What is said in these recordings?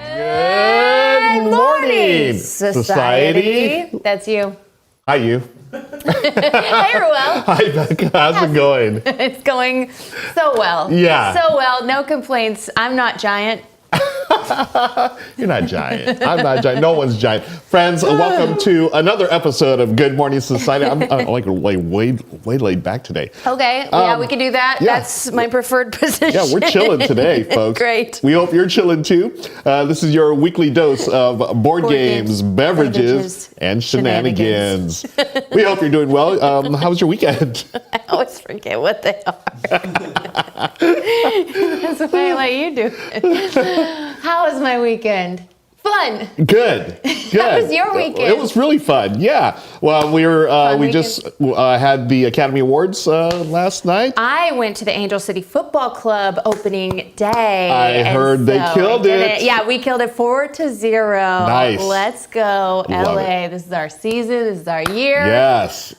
Good morning, Society. That's you. Hi, you. Hey, Ruel. Hi, Becca. How's it going? It's going so well. Yeah. So well. No complaints. I'm not giant. You're not giant. I'm not giant. No one's giant. Friends, welcome to another episode of Good Morning Society. I'm like way laid back today. Okay. Yeah, we can do that. yeah. That's my preferred position. Yeah, we're chilling today, folks. Great. We hope you're chilling too. This is your weekly dose of board games, beverages, and shenanigans. We hope you're doing well. How was your weekend? I always forget what they are. That's why I let you do it. How was my weekend? Fun. Good. How was your weekend? It was really fun. Yeah. Well, we just had the Academy Awards last night. I went to the Angel City Football Club opening day. I heard they killed it. Yeah, we killed it 4-0. Nice. Let's go, Love LA. This is our season. This is our year. Yes.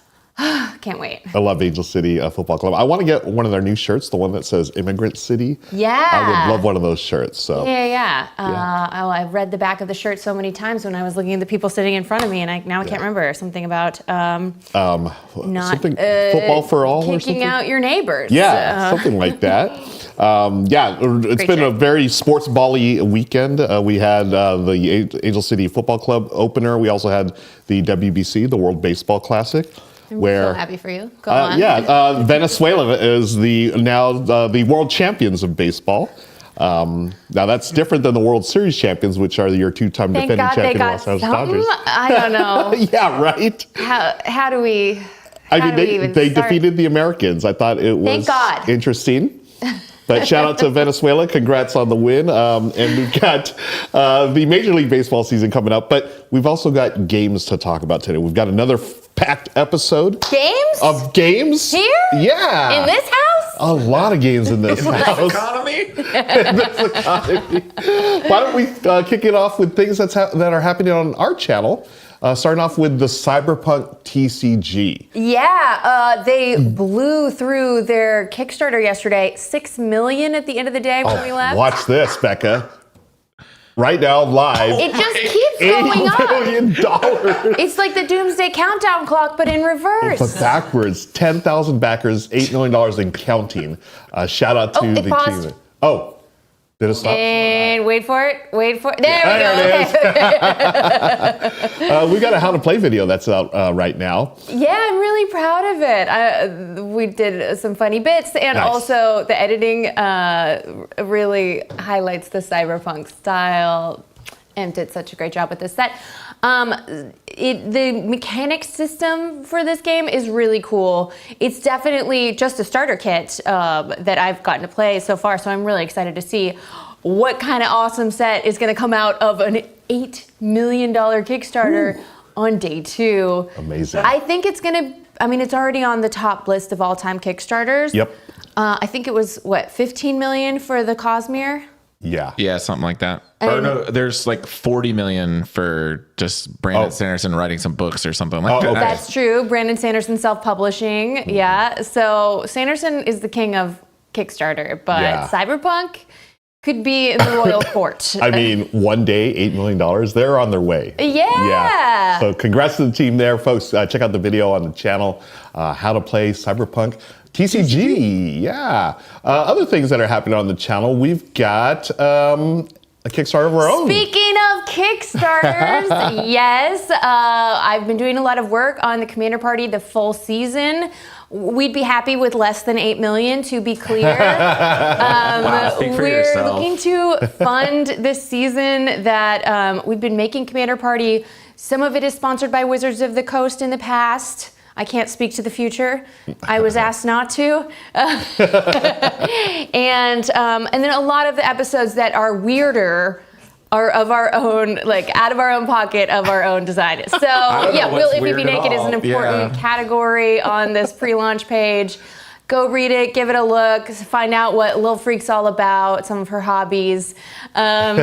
Can't wait. I love Angel City Football Club. I want to get one of their new shirts, the one that says Immigrant City. Yeah. I would love one of those shirts. So. Yeah. I've read the back of the shirt so many times when I was looking at the people sitting in front of me, and I can't remember. Something about something football for all or something? Kicking out your neighbors. Yeah, something like that. It's been a very sports ball-y weekend. We had the Angel City Football Club opener. We also had the WBC, the World Baseball Classic. I'm so happy for you. Go on. Venezuela is now the world champions of baseball. Now that's different than the World Series champions, which are your two-time defending champion Los Angeles Dodgers. I don't know. Yeah, right. How do we? They defeated the Americans. I thought it was interesting. But shout out to Venezuela. Congrats on the win. And we've got the Major League Baseball season coming up, but we've also got games to talk about today. We've got another packed episode. Games? Of games. Here? Yeah. In this house? A lot of games in this house. Economy? In this economy. Why don't we kick it off with things that are happening on our channel? Starting off with the Cyberpunk TCG. Yeah, they blew through their Kickstarter yesterday. $6 million at the end of the day when we left. Watch this, Becca. Right now, live. It just keeps going up. $8 million. It's like the Doomsday Countdown clock, but in reverse. But backwards. 10,000 backers, $8 million and counting. Shout out to the paused. team. Oh. Did it stop? And wait for it. There we go. We got a how to play video that's out right now. Yeah, I'm really proud of it. We did some funny bits, and also the editing really highlights the cyberpunk style. And did such a great job with this set. The mechanics system for this game is really cool. It's definitely just a starter kit that I've gotten to play so far, so I'm really excited to see what kind of awesome set is going to come out of an $8 million Kickstarter on day 2. Amazing. I think it's going to, it's already on the top list of all-time Kickstarters. Yep. I think it was, $15 million for the Cosmere? Yeah, something like that. Or no, there's like 40 million for just Brandon Sanderson writing some books or something like that. Okay. That's true. Brandon Sanderson self-publishing. Mm-hmm. Yeah. So Sanderson is the king of Kickstarter, but Cyberpunk could be in the royal court. One day, $8 million, they're on their way. Yeah. So congrats to the team there, folks. Check out the video on the channel, how to play Cyberpunk TCG. Yeah. Other things that are happening on the channel, we've got a Kickstarter of our own. Speaking of Kickstarters, yes, I've been doing a lot of work on the Commander Party, the full season. We'd be happy with less than $8 million, to be clear. We're looking to fund this season that we've been making Commander Party. Some of it is sponsored by Wizards of the Coast in the past. I can't speak to the future. I was asked not to. And then a lot of the episodes that are weirder are of our own, out of our own pocket, of our own design. So Will If You Be Naked is an important category on this pre-launch page. Go read it, give it a look, find out what Lil Freak's all about, some of her hobbies. And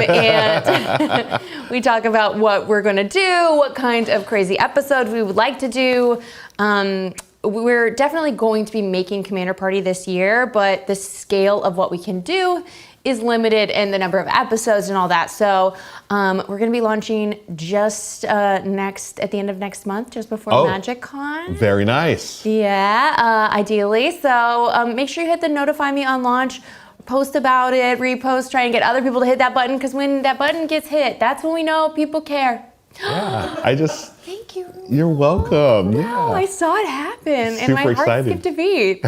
we talk about what we're gonna do, what kind of crazy episodes we would like to do. We're definitely going to be making Commander Party this year, but the scale of what we can do is limited in the number of episodes and all that. So we're going to be launching just at the end of next month, just before MagicCon. Very nice. Yeah, ideally. So make sure you hit the notify me on launch, post about it, repost, try and get other people to hit that button, because when that button gets hit, that's when we know people care. Yeah, Thank you. You're welcome. Wow, I saw it happen, and my heart skipped a beat.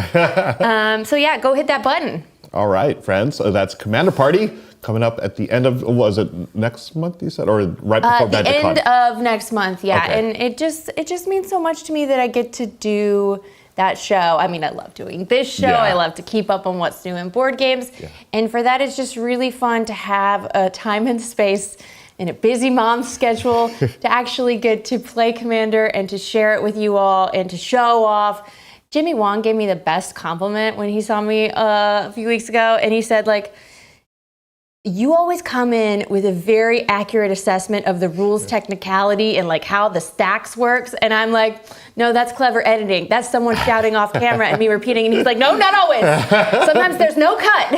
So yeah, go hit that button. All right, friends. So that's Commander Party coming up at the end of, was it next month you said, or right before MagicCon? The end of next month, yeah. Okay. And it just means so much to me that I get to do that show. I mean, I love doing this show. Yeah. I love to keep up on what's new in board games. Yeah. And for that, it's just really fun to have a time and space in a busy mom's schedule to actually get to play Commander and to share it with you all and to show off. Jimmy Wong gave me the best compliment when he saw me a few weeks ago, and he said, like, you always come in with a very accurate assessment of the rules technicality and like how the stacks works. And I'm like, no, that's clever editing. That's someone shouting off camera and me repeating. And he's like, no, not always. Sometimes there's no cut.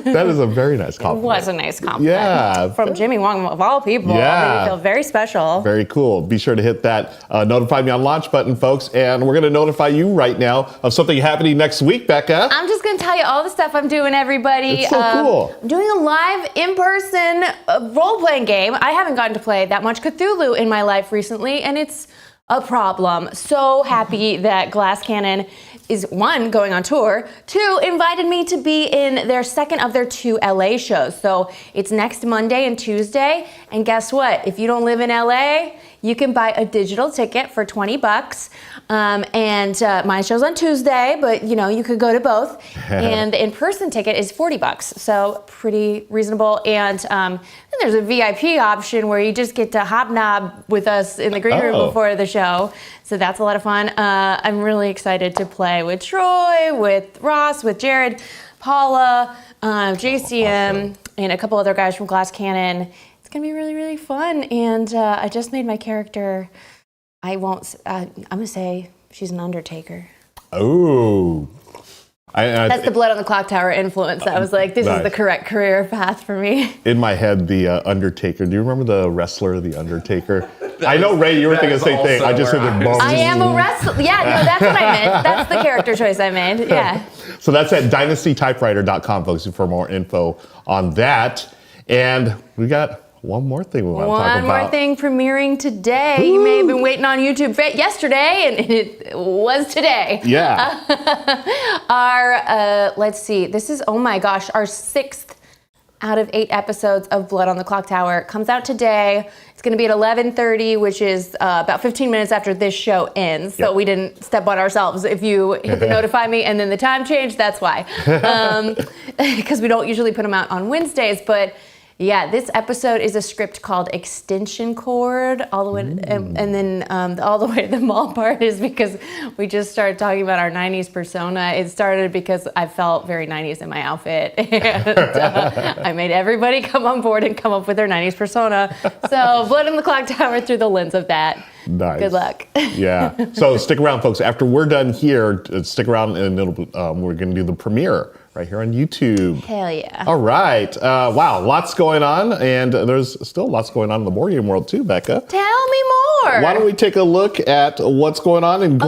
That is a very nice compliment. It was a nice compliment. Yeah. From Jimmy Wong, of all people. Yeah. Made me feel very special. Very cool. Be sure to hit that notify me on launch button, folks. And we're going to notify you right now of something happening next week, Becca. I'm just going to tell you all the stuff I'm doing, everybody. It's so cool. I'm doing a live in-person role-playing game. I haven't gotten to play that much Cthulhu in my life recently, and it's a problem. So happy that Glass Cannon is, one, going on tour, two, invited me to be in their second of their 2 LA shows. So it's next Monday and Tuesday, and guess what? If you don't live in LA, you can buy a digital ticket for $20. And my show's on Tuesday, but you know, you could go to both. And the in-person ticket is $40. So pretty reasonable. And then there's a VIP option where you just get to hobnob with us in the green room before the show. So that's a lot of fun. I'm really excited to play with Troy, with Ross, with Jared, Paula, JCM, and a couple other guys from Glass Cannon. It's gonna be really, really fun. And I just made my character, I'm gonna say she's an Undertaker. Oh. That's the Blood on the Clock Tower influence. I was like, this is the correct career path for me. In my head, the Undertaker. Do you remember the wrestler, the Undertaker? I know, Ray, you were thinking the same thing. I just said the bones. I am a wrestler. Yeah, no, that's what I meant. That's the character choice I made. Yeah. So that's at dynastytypewriter.com, folks, for more info on that. And we got one more thing we want to talk about. One more thing premiering today. Ooh. You may have been waiting on YouTube yesterday, and it was today. Yeah. Let's see. This is, oh my gosh, our 6th out of 8 episodes of Blood on the Clock Tower. It comes out today. It's going to be at 11:30, which is about 15 minutes after this show ends. So we didn't step on ourselves. If you hit the notify me and then the time changed, that's why. Because we don't usually put them out on Wednesdays, but yeah, this episode is a script called Extension Cord, all the way, and then all the way to the mall part is because we just started talking about our 90s persona. It started because I felt very 90s in my outfit, and I made everybody come on board and come up with their 90s persona. So Blood on the Clock Tower through the lens of that. Nice. Good luck. Yeah. So stick around, folks. After we're done here, stick around, and we're going to do the premiere right here on YouTube. Hell yeah. All right. Wow, lots going on, and there's still lots going on in the board game world too, Becca. Tell me more. Why don't we take a look at what's going on and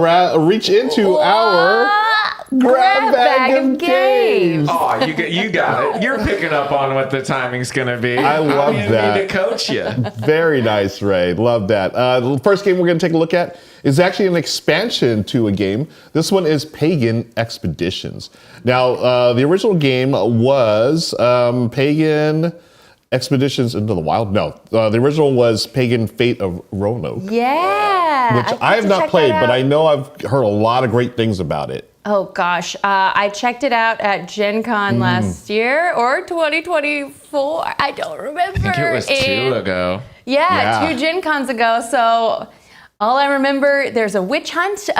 reach into our grab bag of games. Oh, you got it. You're picking up on what the timing's going to be. I love that. I need to coach you. Very nice, Ray. Love that. The first game we're going to take a look at is actually an expansion to a game. This one is Pagan Expeditions. Now, the original game was Pagan Expeditions into the Wild. No, the original was Pagan Fate of Roanoke. Yeah. Which I have not played, but I know I've heard a lot of great things about it. Oh gosh, I checked it out at Gen Con last year or 2024. I don't remember. I think it was 2 ago. Yeah, 2 Gen Cons ago. So All I remember, there's a witch hunt.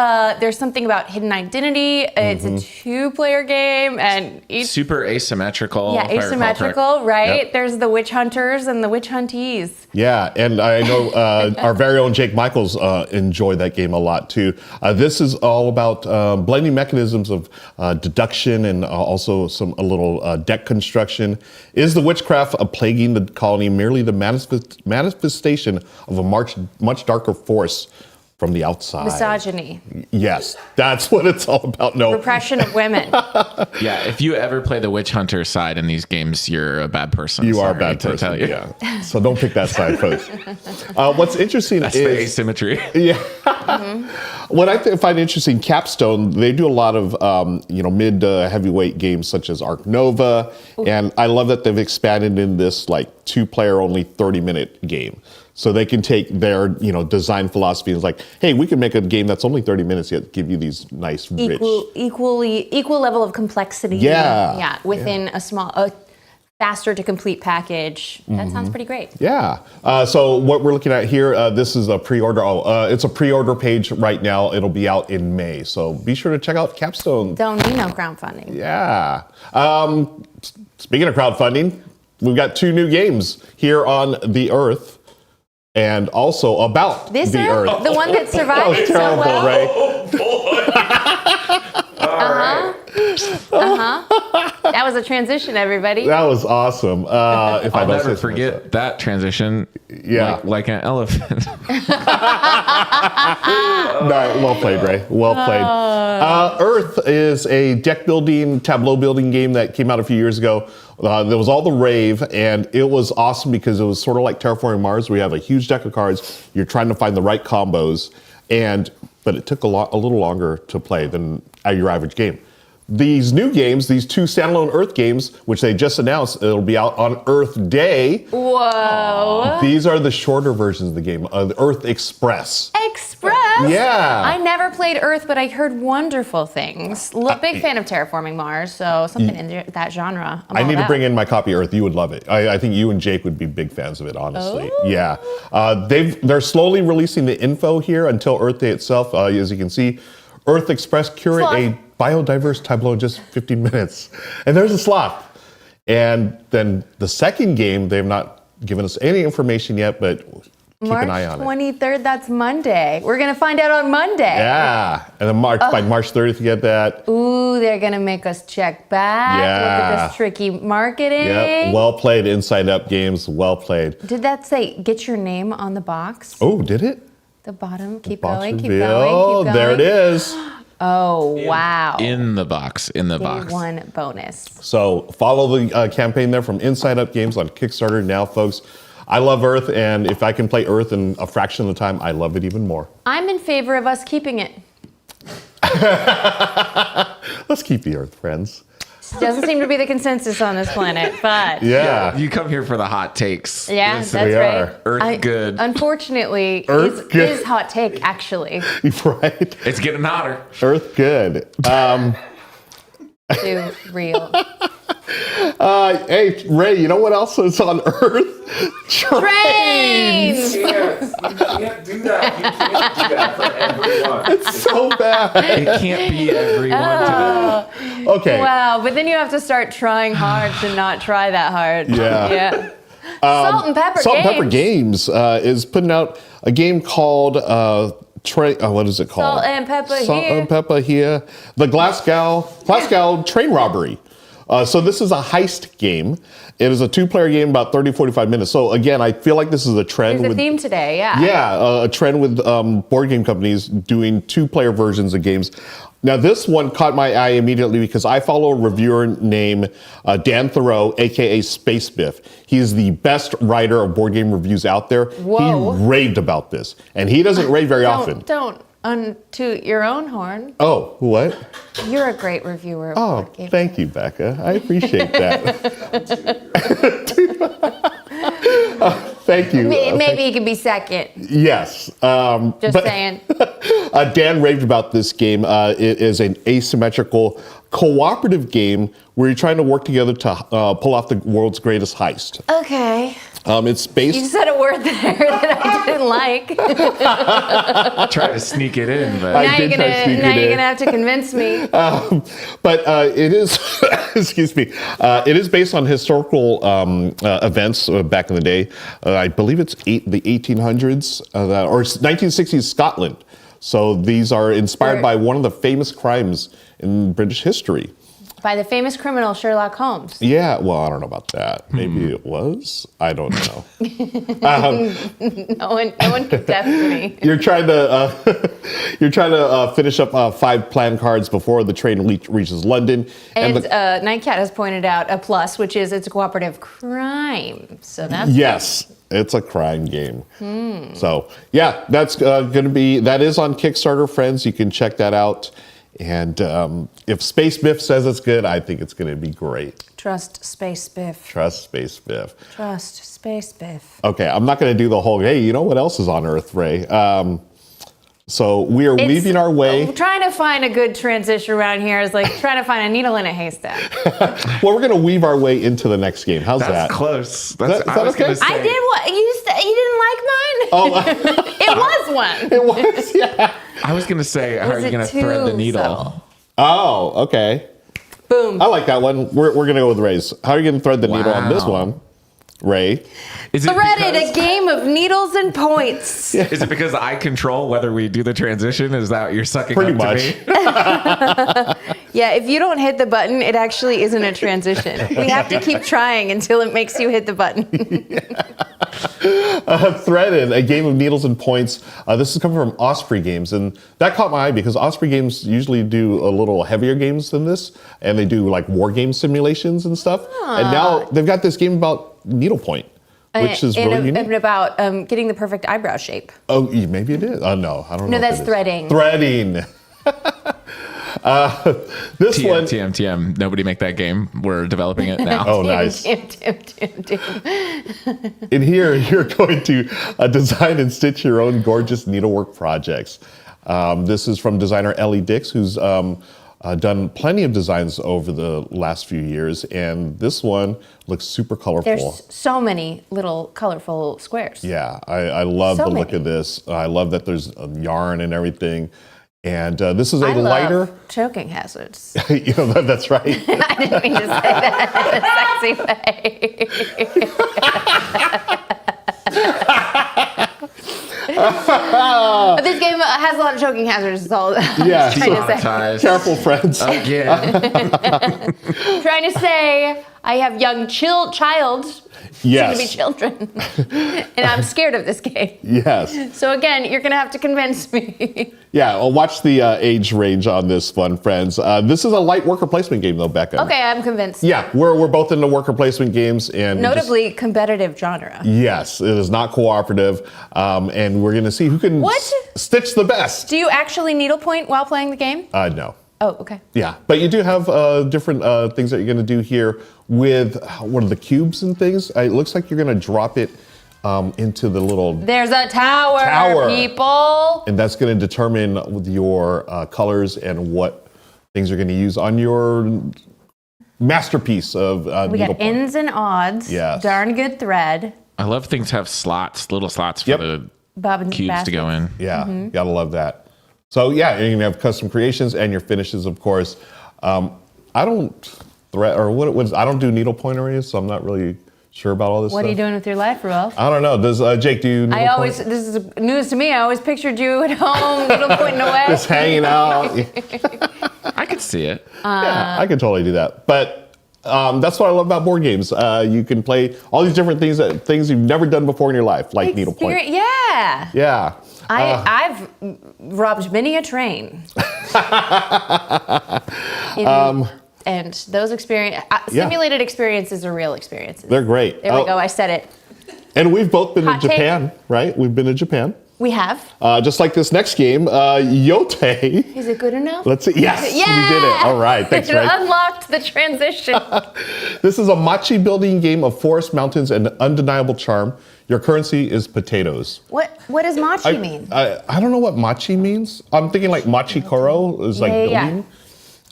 There's something about hidden identity. It's a 2-player game, and super asymmetrical. Yeah, asymmetrical, right? Yep. There's the witch hunters and the witch huntees. Yeah, and I know our very own Jake Michaels enjoyed that game a lot too. This is all about blending mechanisms of deduction and also a little deck construction. Is the witchcraft plaguing the colony merely the manifestation of a much darker force from the outside? Misogyny. Yes, that's what it's all about. No. Repression of women. Yeah, if you ever play the witch hunter side in these games, you're a bad person. You are a bad person, tell you. Yeah. So don't pick that side, folks. What's interesting is... the asymmetry. Yeah. What I find interesting, Capstone, they do a lot of mid heavyweight games such as Arc Nova, and I love that they've expanded in this 2-player only 30-minute game. So they can take their, design philosophy and it's like, hey, we can make a game that's only 30 minutes yet give you these nice, equal level of complexity. Yeah. Within a faster to complete package. That sounds pretty great. Yeah. So what we're looking at here, this is a pre-order. It's a pre-order page right now. It'll be out in May. So be sure to check out Capstone. Don't need no crowdfunding. Yeah. Speaking of crowdfunding, we've got 2 new games here on the Earth. And also about this the Earth. The one that survived that was terrible, so well. Ray. That was a transition, everybody. That was awesome. I'll never forget that transition. Yeah. Like an elephant. Well played, Ray. Well played. Earth is a deck building, tableau building game that came out a few years ago. There was all the rave, and it was awesome because it was sort of like Terraforming Mars, where you have a huge deck of cards. You're trying to find the right combos, but it took a little longer to play than your average game. These new games, these 2 standalone Earth games, which they just announced, it'll be out on Earth Day. Whoa. These are the shorter versions of the game, Earth Express. Express? Yeah. I never played Earth, but I heard wonderful things. Big fan of Terraforming Mars, so something in that genre. I need to bring in my copy of Earth. You would love it. I think you and Jake would be big fans of it, honestly. Oh. Yeah. They're slowly releasing the info here until Earth Day itself. As you can see, Earth Express curate a biodiverse tableau in just 15 minutes. And there's a sloth. And then the second game, they've not given us any information yet, but keep an eye on it. March 23rd, that's Monday. We're going to find out on Monday. Yeah. And then by March 30th, you get that. Ooh, they're going to make us check back. Yeah. Look at this tricky marketing. Yep. Well played, Inside Up Games. Well played. Did that say, get your name on the box? Oh, did it? The bottom. Keep Box going, keep reveal. going, keep going. There it is. Oh, wow. In the box. Day 1 bonus. So follow the campaign there from Inside Up Games on Kickstarter now, folks. I love Earth, and if I can play Earth in a fraction of the time, I love it even more. I'm in favor of us keeping it. Let's keep the Earth, friends. Doesn't seem to be the consensus on this planet, but... Yeah. You come here for the hot takes. Yeah, This that's we right. are. Earth good. Unfortunately, Earth is hot take, actually. Right? It's getting hotter. Earth good. Too real. Hey, Ray, you know what else is on Earth? Trains! You can't do that. You can't do that for everyone. It's so bad. It can't be everyone today. Okay. Wow, but then you have to start trying hard to not try that hard. Yeah. Salt and Pepper Salt and Games. Pepper Games is putting out a game called what is it called? Salt and Pepper Salt here. and Pepper here. The Glasgow Train Robbery. So this is a heist game. It is a 2-player game, about 30, 45 minutes. So again, I feel like this is a trend. There's a theme today, yeah. Yeah, a trend with board game companies doing 2-player versions of games. Now this one caught my eye immediately because I follow a reviewer named Dan Thoreau, aka Space Biff. He's the best writer of board game reviews out there. Whoa. He raved about this, and he doesn't rave very often. Don't untoot your own horn. Oh, what? You're a great reviewer. Of Oh, board games. thank you, Becca. I appreciate that. Thank you. Maybe he could be second. Yes. Just saying. Dan raved about this game. It is an asymmetrical cooperative game where you're trying to work together to pull off the world's greatest heist. Okay. It's based. You said a word there that I didn't like. I tried to sneak it in, but now you're gonna have to convince me. But it is, excuse me, it is based on historical events back in the day. I believe it's the 1800s or 1960s Scotland. So these are inspired by one of the famous crimes in British history. By the famous criminal Sherlock Holmes. Yeah, well, I don't know about that. Maybe it was. I don't know. No one could test me. You're trying to finish up 5 planned cards before the train reaches London. And Nightcat has pointed out a plus, which is it's a cooperative crime. So that's yes. It's a crime game. So yeah, that's that is on Kickstarter, friends. You can check that out. And if Space Biff says it's good, I think it's going to be great. Trust Space Biff. Trust Space Biff. Trust Space Biff. Okay, I'm not going to do the whole, hey, you know what else is on Earth, Ray? So we are weaving our way. Trying to find a good transition around here is like trying to find a needle in a haystack. Well, we're going to weave our way into the next game. How's that? That's close. Is that okay? I did what? You didn't like mine? Oh, it was one. It was, yeah. I was going to say, how are you going to thread the needle? Subtle? Oh, okay. Boom. I like that one. We're going to go with Ray's. How are you going to thread the needle on this one, Ray? Is it Threaded, a game of needles and points. Yeah. Is it because I control whether we do the transition? Is that what you're sucking Pretty up much. to me? Yeah, if you don't hit the button, it actually isn't a transition. We have to keep trying until it makes you hit the button. Threaded, a game of needles and points. This is coming from Osprey Games, and that caught my eye because Osprey Games usually do a little heavier games than this, and they do like war game simulations and stuff. And now they've got this game about needlepoint, which is really unique. And about getting the perfect eyebrow shape. Oh, maybe it is. No, I don't know. No, that's threading. Threading. This one. TM. Nobody make that game. We're developing it now. Oh, nice. Tim. In here, you're going to design and stitch your own gorgeous needlework projects. This is from designer Ellie Dix, who's done plenty of designs over the last few years, and this one looks super colorful. There's so many little colorful squares. Yeah, I love the look of this. I love that there's yarn and everything. And this is a lighter. Love choking hazards. You know, that's right. I didn't mean to say that in a sexy way. But this game has a lot of choking hazards. Is all Yeah, I'm trying to say. Careful, friends. Again. Trying to say I have young child. Yes. Soon to be children. And I'm scared of this game. Yes. So again, you're going to have to convince me. Yeah, well, watch the age range on this one, friends. This is a light worker placement game, though, Becca. Okay, I'm convinced. Yeah, we're both into worker placement games. And notably competitive genre. Yes, it is not cooperative. And we're going to see who can stitch the best. Do you actually needlepoint while playing the game? No. Oh, okay. Yeah, but you do have different things that you're going to do here with one of the cubes and things. It looks like you're going to drop it into the little... There's a tower, people. And that's going to determine your colors and what things you're going to use on your masterpiece of we got ins and odds. Yes. Darn good thread. I love things have slots, little slots for the cubes to go in. Yeah, gotta love that. So yeah, you're gonna have custom creations and your finishes, of course. I don't I don't do needlepoint or anything, so I'm not really sure about all this What stuff. are you doing with your life, Ruel? I don't know. Does Jake do needlepoint? This is news to me. I always pictured you at home, needlepointing away. Just hanging out. I could see it. Yeah, I could totally do that. But that's what I love about board games. You can play all these different things you've never done before in your life, like needlepoint. Yeah. Yeah. I've robbed many a train. And those simulated experiences are real experiences. They're great. There we go. I said it. And we've both been to Hot take. Japan, right? We've been to Japan. We have. Just like this next game, Yote. Is it good enough? Let's see. Yes, Yeah! we did it. All right, thanks, It Ray. unlocked the transition. This is a machi building game of forest, mountains, and undeniable charm. Your currency is potatoes. What does machi mean? I don't know what machi means. I'm thinking like machi koro is like building.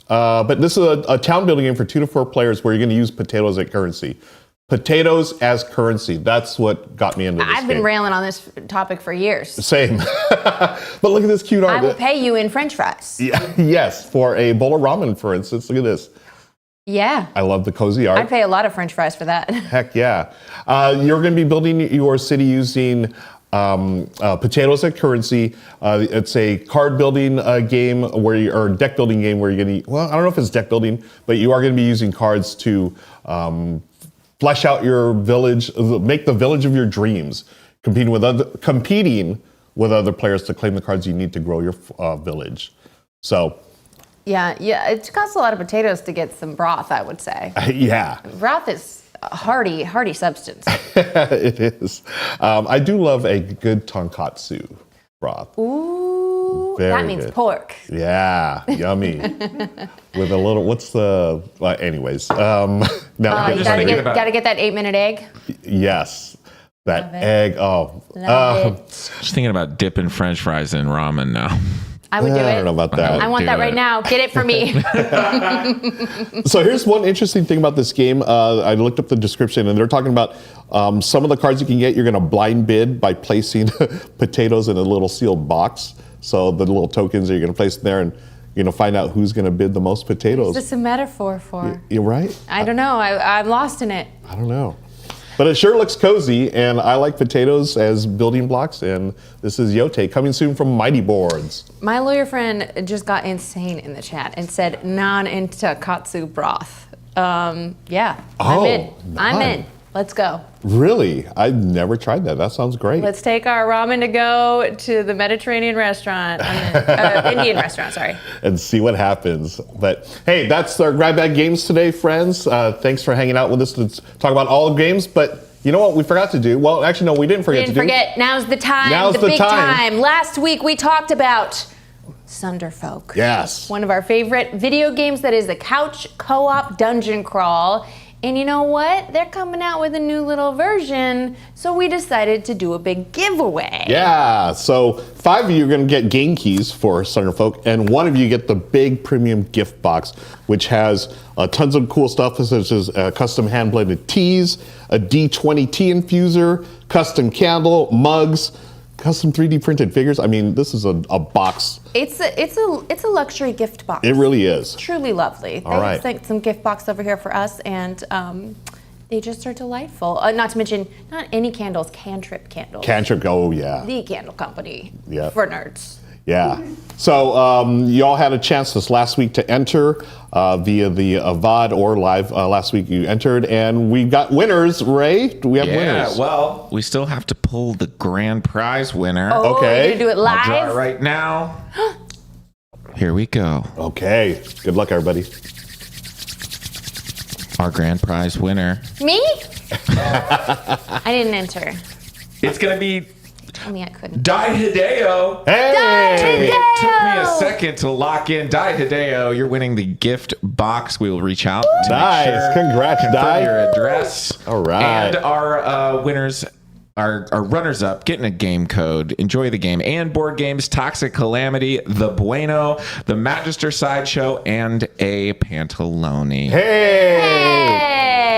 But this is a town building game for 2 to 4 players where you're going to use potatoes as currency. Potatoes as currency. That's what got me into this I've been game. railing on this topic for years. Same. But look at this cute art. I will pay you in French fries. Yeah, yes, for a bowl of ramen, for instance. Look at this. Yeah. I love the cozy art. I'd pay a lot of French fries for that. Heck yeah. You're going to be building your city using potatoes as currency. It's a card building game or deck building game where you're going to, well, I don't know if it's deck building, but you are going to be using cards to flesh out your village, make the village of your dreams, competing with other players to claim the cards you need to grow your village. So. Yeah, it costs a lot of potatoes to get some broth, I would say. Yeah. Broth is a hearty substance. It is. I do love a good tonkatsu broth. Ooh, Very that means good. pork. Yeah, yummy. With a little, anyways. Now, You gotta get that 8-minute egg. yes, that Love it. egg. Oh, Love it. Just thinking about dipping French fries in ramen now. I would do it. I don't know about that. I want that right now. Get it for me. So here's one interesting thing about this game. I looked up the description, and they're talking about some of the cards you can get. You're going to blind bid by placing potatoes in a little sealed box. So the little tokens that you're going to place in there, and you're going to find out who's going to bid the most potatoes. Is this a metaphor for? You're right. I don't know. I'm lost in it. I don't know. But it sure looks cozy, and I like potatoes as building blocks, and this is Yote, coming soon from Mighty Boards. My lawyer friend just got insane in the chat and said non-into katsu broth. Yeah, I'm in. I'm in. Let's go. Really? I've never tried that. That sounds great. Let's take our ramen to go to the Mediterranean restaurant. Indian restaurant, sorry. And see what happens. But hey, that's our Grab Bag Games today, friends. Thanks for hanging out with us to talk about all games. But you know what we forgot to do? Well, actually, no, we didn't forget to do. Now's the time. Now's the big time. Last week we talked about Sunderfolk. Yes. One of our favorite video games that is a couch co-op dungeon crawl. And you know what? They're coming out with a new little version, so we decided to do a big giveaway. Yeah, so 5 of you are going to get game keys for Sunderfolk, and 1 of you get the big premium gift box, which has tons of cool stuff, such as custom hand-blended teas, a D20 tea infuser, custom candle, mugs, custom 3D printed figures. I mean, this is a box. It's a luxury gift box. It really is. Truly lovely. All right. They sent some gift box over here for us, and they just are delightful. Not to mention, not any candles, Cantrip candles. Cantrip, oh yeah. The candle company Yep. for nerds. Yeah. So you all had a chance this last week to enter via the VOD or live. Last week you entered, and we got winners. Ray, do we have winners? Yeah, well, we still have to pull the grand prize winner. Oh, Okay. you're gonna do it live? I'll draw it right now. Here we go. Okay. Good luck, everybody. Our grand prize winner. Me? I didn't enter. It's going to be Tell me I couldn't. Dai Hideo. Hey! Hideo! Took me a second to lock in. Dai Hideo, you're winning the gift box. We will reach out to Nice. make sure, Congrats, confirm Dai. your address. All right. And our winners, our runners-up, getting a game code, Enjoy the Game, and board games, Toxic Calamity, The Bueno, The Magister Sideshow, and a Pantalone. Hey!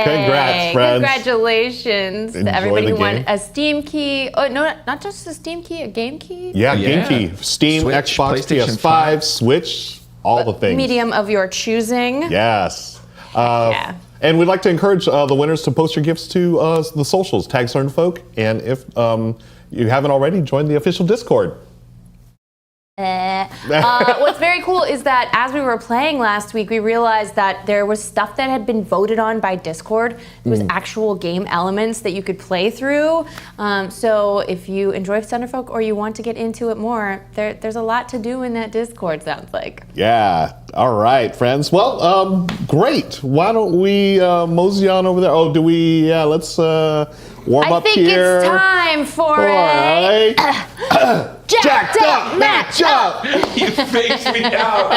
Congrats, friends. Congratulations Enjoy to everybody the who won game. a Steam key. Oh, no, not just a Steam key, a game key. Yeah, Yeah. game key. Steam, Switch, Xbox, PlayStation PS5, Switch, all the things. Medium of your choosing. Yes. Yeah. And we'd like to encourage the winners to post your gifts to the socials, tag Sunderfolk, and if you haven't already, join the official Discord. What's very cool is that as we were playing last week, we realized that there was stuff that had been voted on by Discord. There was actual game elements that you could play through. So if you enjoy Sunderfolk or you want to get into it more, there's a lot to do in that Discord, sounds like. Yeah. All right, friends. Well, great. Why don't we mosey on over there? Oh, do we? Yeah, let's warm I up think here. it's time for All a right. jacked up match up. You faked me out.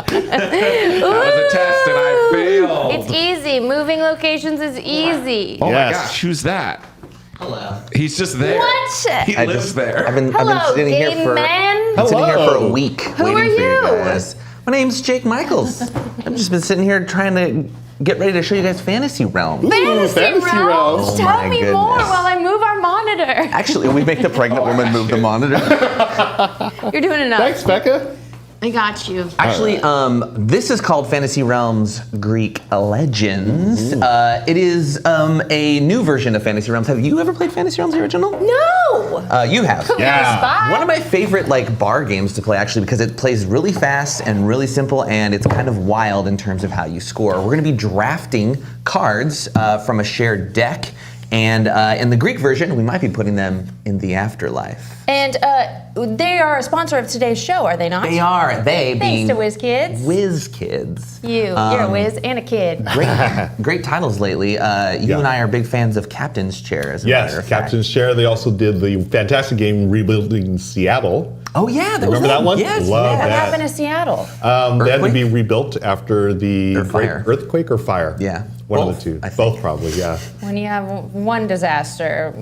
That was a test and I failed. It's easy. Moving locations is easy. Oh Yes. my gosh, who's that? Hello. He's just there. What? He lives there. I've been Hello, sitting here game for man. sitting here for a Hello. week Who waiting are for you you? guys. My name's Jake Michaels. I've just been sitting here trying to get ready to show you guys Fantasy Realms. Fantasy Realms! Tell me goodness. more while I move our monitor. Actually, we make the pregnant woman move the monitor. You're doing enough. Thanks, Becca. I got you. Actually, this is called Fantasy Realms Greek Legends. It is a new version of Fantasy Realms. Have you ever played Fantasy Realms original? No! You have. Yeah. One of my favorite bar games to play actually because it plays really fast and really simple and it's kind of wild in terms of how you score. We're going to be drafting cards from a shared deck. And in the Greek version, we might be putting them in the afterlife. And they are a sponsor of today's show, are they not? They are. They being Thanks to WizKids. WizKids. You're a whiz and a kid. Great titles lately. You and I are big fans of Captain's Chair, as a matter of fact. Captain's Chair. They also did the fantastic game Rebuilding Seattle. Oh yeah, Remember that one? Yes. Love What that. happened to Seattle? They had to be rebuilt after the great earthquake or fire. Yeah. One Both, of the two. I think. Both probably, yeah. When you have one disaster.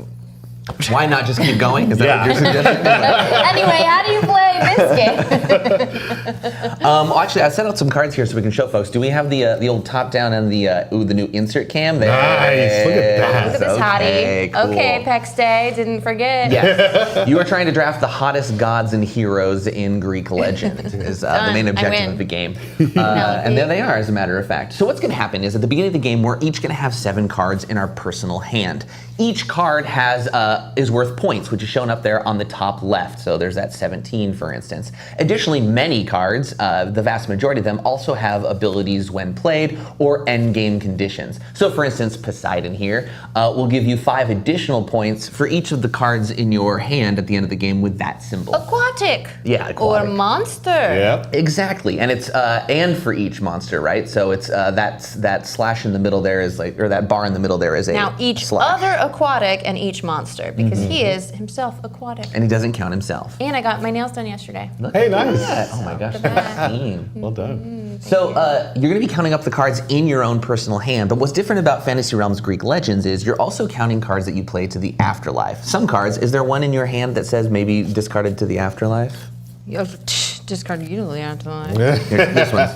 Why not just keep going? Is that what you're suggesting? Anyway, how do you play this game? Well, actually, I set out some cards here so we can show folks. Do we have the old top down and the new insert cam? There. Nice. Look at that. Look at this Okay, hottie. cool. Okay, Pex Day, didn't forget. Yes. You are trying to draft the hottest gods and heroes in Greek legend is the main Done. I objective win. of the game. And there they are, as a matter of fact. So what's going to happen is at the beginning of the game, we're each going to have 7 cards in our personal hand. Each card has is worth points, which is shown up there on the top left. So there's that 17, for instance. Additionally, many cards, the vast majority of them, also have abilities when played or end game conditions. So for instance, Poseidon here will give you 5 additional points for each of the cards in your hand at the end of the game with that symbol. Aquatic. Yeah, aquatic. Or monster. Yeah. Exactly, and it's and for each monster, right? So it's that slash in the middle there is or that bar in the middle there is Now a each slash. other aquatic and each monster, because he is himself aquatic. And he doesn't count himself. And I got my nails done yesterday. Hey, nice. Oh my gosh, Christine. Well done. So you're going to be counting up the cards in your own personal hand, but what's different about Fantasy Realms Greek Legends is you're also counting cards that you play to the afterlife. Some cards, is there one in your hand that says maybe discarded to the afterlife? Discarded you to the afterlife. Here, this one.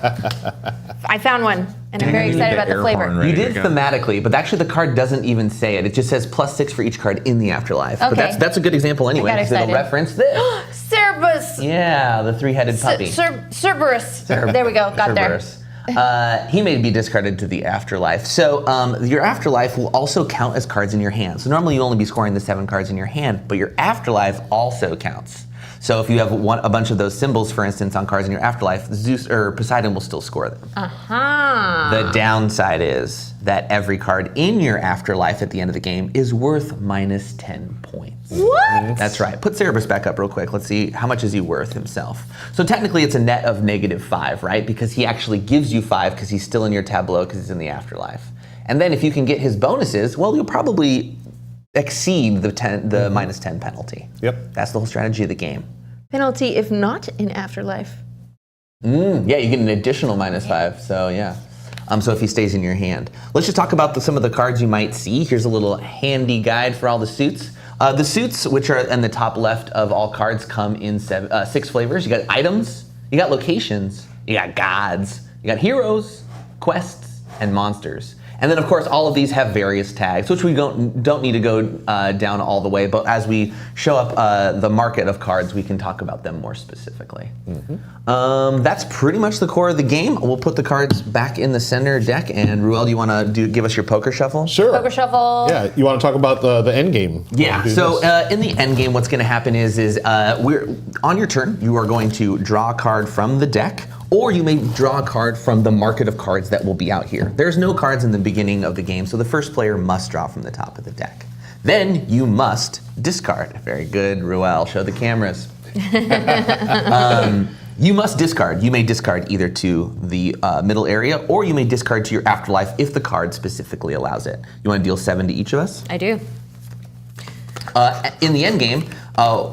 I found one, and I'm very excited about the flavor. You did thematically, but actually the card doesn't even say it. It just says +6 for each card in the afterlife. But Okay. that's a good example anyway, got because it'll excited. reference this. Cerberus. Yeah, the 3-headed puppy. Cerberus. There we go. Got there. Cerberus. He may be discarded to the afterlife. So your afterlife will also count as cards in your hand. So normally you'll only be scoring the 7 cards in your hand, but your afterlife also counts. So if you have a bunch of those symbols, for instance, on cards in your afterlife, Zeus or Poseidon will still score them. The downside is that every card in your afterlife at the end of the game is worth -10 points. What? That's right. Put Cerberus back up real quick. Let's see, how much is he worth himself? So technically it's a net of -5, right? Because he actually gives you 5 because he's still in your tableau because he's in the afterlife. And then if you can get his bonuses, well, you'll probably exceed the -10 penalty. Yep. That's the whole strategy of the game. Penalty if not in afterlife. Yeah, you get an additional -5, so yeah. So if he stays in your hand. Let's just talk about some of the cards you might see. Here's a little handy guide for all the suits. The suits, which are in the top left of all cards, come in 6 flavors. You got items, you got locations, you got gods, you got heroes, quests, and monsters. And then, of course, all of these have various tags, which we don't need to go down all the way. But as we show up the market of cards, we can talk about them more specifically. That's pretty much the core of the game. We'll put the cards back in the center deck. And Ruel, do you want to give us your poker shuffle? Sure. Poker shuffle. Yeah, you want to talk about the end game? Yeah. So in the end game, what's going to happen is we're on your turn. You are going to draw a card from the deck. Or you may draw a card from the market of cards that will be out here. There's no cards in the beginning of the game, so the first player must draw from the top of the deck. Then you must discard. Very good, Ruel. Show the cameras. You must discard. You may discard either to the middle area, or you may discard to your afterlife if the card specifically allows it. You want to deal 7 to each of us? I do. In the end game,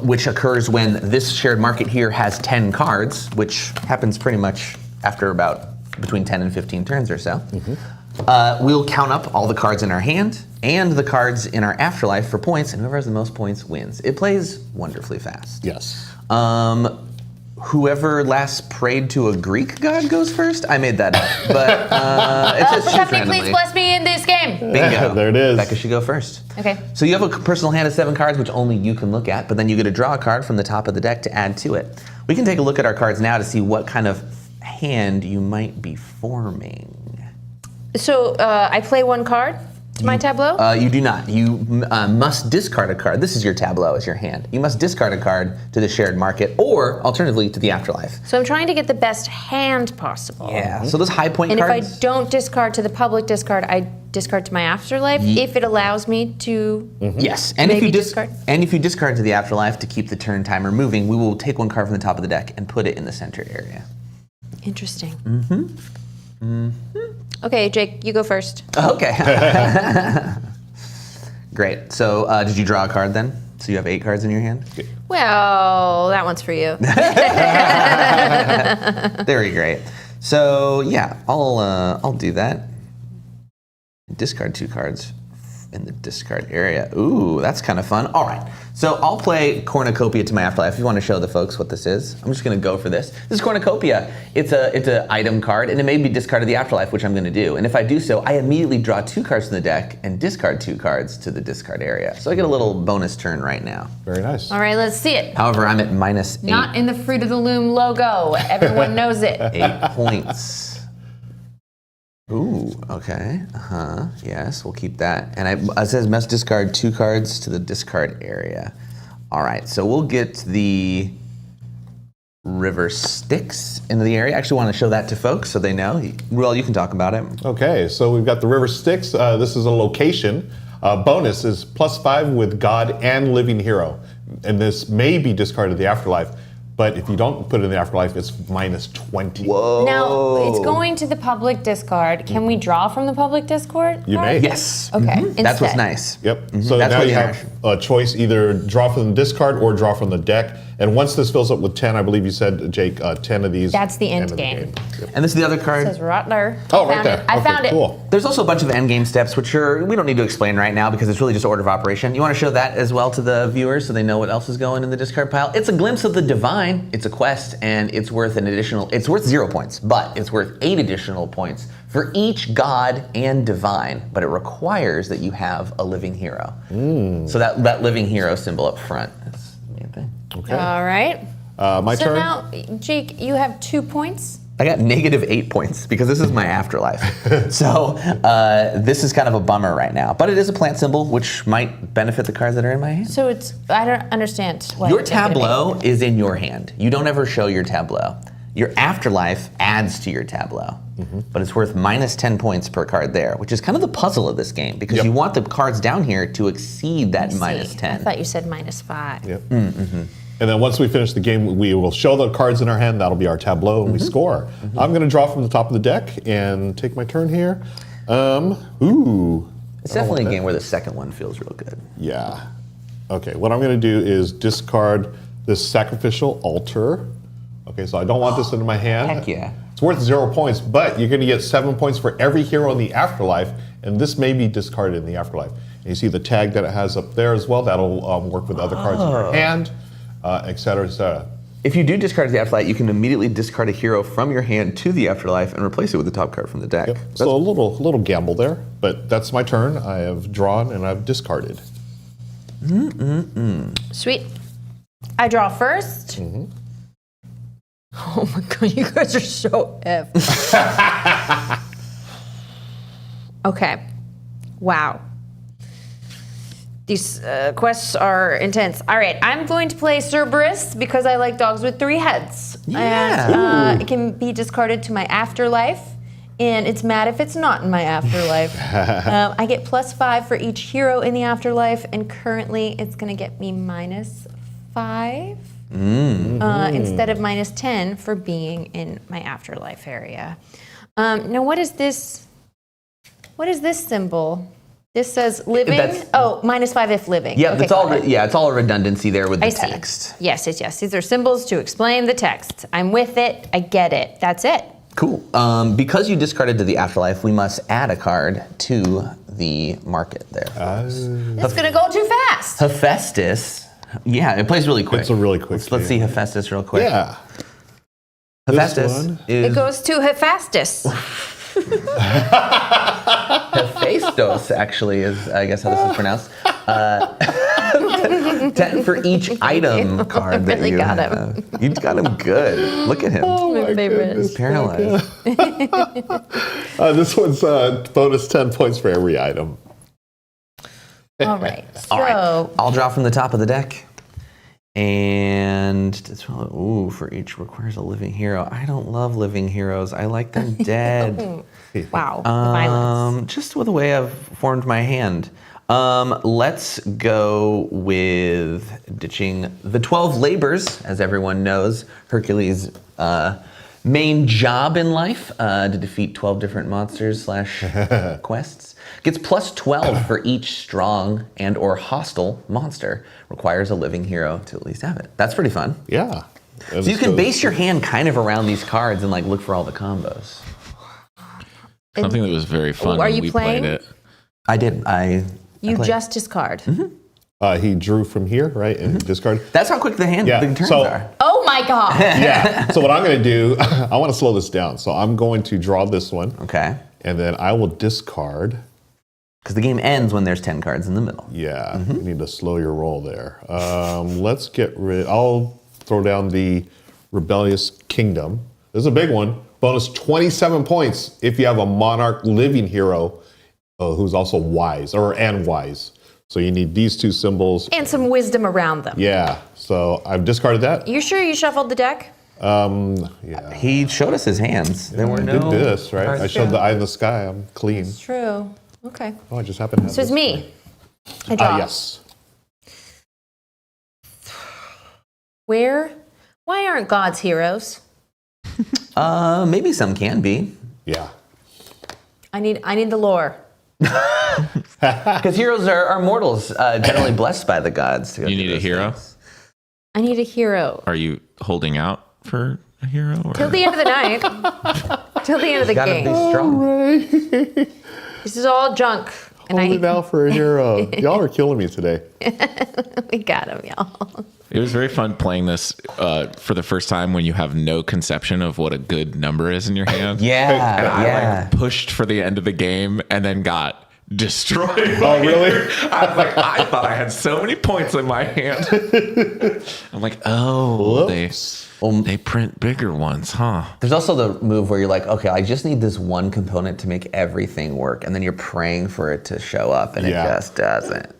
which occurs when this shared market here has 10 cards, which happens pretty much after about between 10 and 15 turns or so. We'll count up all the cards in our hand and the cards in our afterlife for points, and whoever has the most points wins. It plays wonderfully fast. Yes. whoever last prayed to a Greek god goes first. I made that up, but it says choose Something randomly. please bless me in this game. Bingo. There it is. Becca should go first. Okay. So you have a personal hand of 7 cards, which only you can look at, but then you get to draw a card from the top of the deck to add to it. We can take a look at our cards now to see what kind of hand you might be forming. So I play 1 card to my tableau? You do not. You must discard a card. This is your tableau, is your hand. You must discard a card to the shared market, or alternatively to the afterlife. So I'm trying to get the best hand possible. Yeah. So those high point And cards. if I don't discard to the public discard, I discard to my afterlife if it allows me to. Yes, and if Maybe you discard? and if you discard to the afterlife to keep the turn timer moving, we will take 1 card from the top of the deck and put it in the center area. Interesting. Okay, Jake, you go first. Okay. Great. So did you draw a card then? So you have 8 cards in your hand? Well, that one's for you. Very great. So yeah, I'll do that. Discard 2 cards in the discard area. Ooh, that's kind of fun. All right. So I'll play Cornucopia to my afterlife. If you want to show the folks what this is, I'm just going to go for this. This is Cornucopia. It's an item card, and it may be discarded to the afterlife, which I'm going to do. And if I do so, I immediately draw 2 cards from the deck and discard 2 cards to the discard area. So I get a little bonus turn right now. Very nice. All right, let's see it. However, I'm at -8. Not in the Fruit of the Loom logo. Everyone knows it. 8 points. Ooh, okay. Yes, we'll keep that. And it says must discard 2 cards to the discard area. All right, so we'll get the River Styx into the area. I actually want to show that to folks so they know. Ruel, you can talk about it. Okay, so we've got the River Styx. This is a location. Bonus is +5 with God and Living Hero. And this may be discarded to the afterlife. But if you don't put it in the afterlife, it's -20. Whoa. Now, it's going to the public discard. Can we draw from the public discard? You may. Yes. Okay, That's what's instead. nice. Yep. So That's now what you you have a choice, either draw from the discard or draw from the deck. And once this fills up with 10, I believe you said, Jake, 10 of these. That's the end of game. Yep. And this is the other card. It says Rotler. Oh, I right found there. it. I Okay, found it. cool. There's also a bunch of endgame steps, which we don't need to explain right now because it's really just order of operation. You want to show that as well to the viewers so they know what else is going in the discard pile. It's a glimpse of the divine. It's a quest, and it's worth 0 points, but it's worth 8 additional points for each god and divine, but it requires that you have a living hero. So that living hero symbol up front is the main thing. Okay. All right. My So turn. now, Jake, you have 2 points. I got -8 points because this is my afterlife. So this is kind of a bummer right now, but it is a plant symbol, which might benefit the cards that are in my hand. So I don't understand. What Your it's gonna be. tableau is in your hand. You don't ever show your tableau. Your afterlife adds to your tableau, but it's worth -10 points per card there, which is kind of the puzzle of this game because you want the cards down here to exceed that See, -10. I thought you said -5. Yep. And then once we finish the game, we will show the cards in our hand. That'll be our tableau, and we score. I'm going to draw from the top of the deck and take my turn here. It's definitely a game where the second one feels real good. Yeah. Okay, what I'm going to do is discard this sacrificial altar. Okay, so I don't want this in my hand. Heck yeah. It's worth 0 points, but you're going to get 7 points for every hero in the afterlife, and this may be discarded in the afterlife. And you see the tag that it has up there as well. That'll work with other cards in your hand, et cetera, et cetera. If you do discard the afterlife, you can immediately discard a hero from your hand to the afterlife and replace it with the top card from the deck. Yep. So a little gamble there, but that's my turn. I have drawn and I've discarded. Sweet. I draw first. Oh my god, you guys are so F. Okay. Wow. These quests are intense. All right, I'm going to play Cerberus because I like dogs with 3 heads. Yeah. And it can be discarded to my afterlife, and it's mad if it's not in my afterlife. I get +5 for each hero in the afterlife, and currently it's going to get me -5 instead of -10 for being in my afterlife area. Now, what is this? What is this symbol? This says living. -5 if living. Yeah, Okay, it's all got it. it's all a redundancy there with the I see. text. Yes. These are symbols to explain the text. I'm with it. I get it. That's it. Cool. Because you discarded to the afterlife, we must add a card to the market there. It's gonna go too fast. Hephaestus. Yeah, it plays really quick. It's a really quick Let's see game. Hephaestus real quick. Yeah. Hephaestus It goes to Hephaestus. Hephaestus, actually, is, I guess, how this is pronounced. 10 for each item card that really you got have. him. You got him good. Look at him. My favorite. He's paralyzed. This one's bonus 10 points for every item. All right. So, All right. I'll draw from the top of the deck. And for each requires a living hero. I don't love living heroes. I like them dead. wow. Violence. Just with the way I've formed my hand. Let's go with ditching the 12 labors, as everyone knows. Hercules' main job in life to defeat 12 different monsters / quests. Gets plus 12 for each strong and or hostile monster. Requires a living hero to at least have it. That's pretty fun. Yeah. So you can base your hand kind of around these cards and like look for all the combos. Something that was very fun when we played it. I did. You just discard. He drew from here, right? And discard. That's how quick the turns are. Oh my God. Yeah. So what I'm going to do, I want to slow this down. So I'm going to draw this one. Okay. And then I will discard. Because the game ends when there's 10 cards in the middle. Yeah. You need to slow your roll there. Let's get rid. I'll throw down the Rebellious Kingdom. This is a big one. Bonus 27 points if you have a monarch living hero who's also wise and wise. So you need these two symbols. And some wisdom around them. Yeah. So I've discarded that. You sure you shuffled the deck? Yeah. He showed us his hands. There were no. Did this, right? I showed the eye in the sky. I'm clean. It's true. Okay. Oh, I just happened to have So it's this me. I draw. Yes. Why aren't gods heroes? Maybe some can be. Yeah. I need the lore. Because heroes are mortals, generally blessed by the gods. You need a hero? I need a hero. Are you holding out for a hero? Or? Till the end of the night. Till the end of the Gotta game. be strong. This is all junk. Holding out for a hero. Y'all are killing me today. We got him, y'all. It was very fun playing this for the first time when you have no conception of what a good number is in your hand. Yeah, And I like pushed for the end of the game and then got destroyed. Oh, really? I was like, I thought I had so many points in my hand. I'm like, oh, they print bigger ones, huh? There's also the move where you're like, okay, I just need this one component to make everything work, and then you're praying for it to show up, and it just doesn't.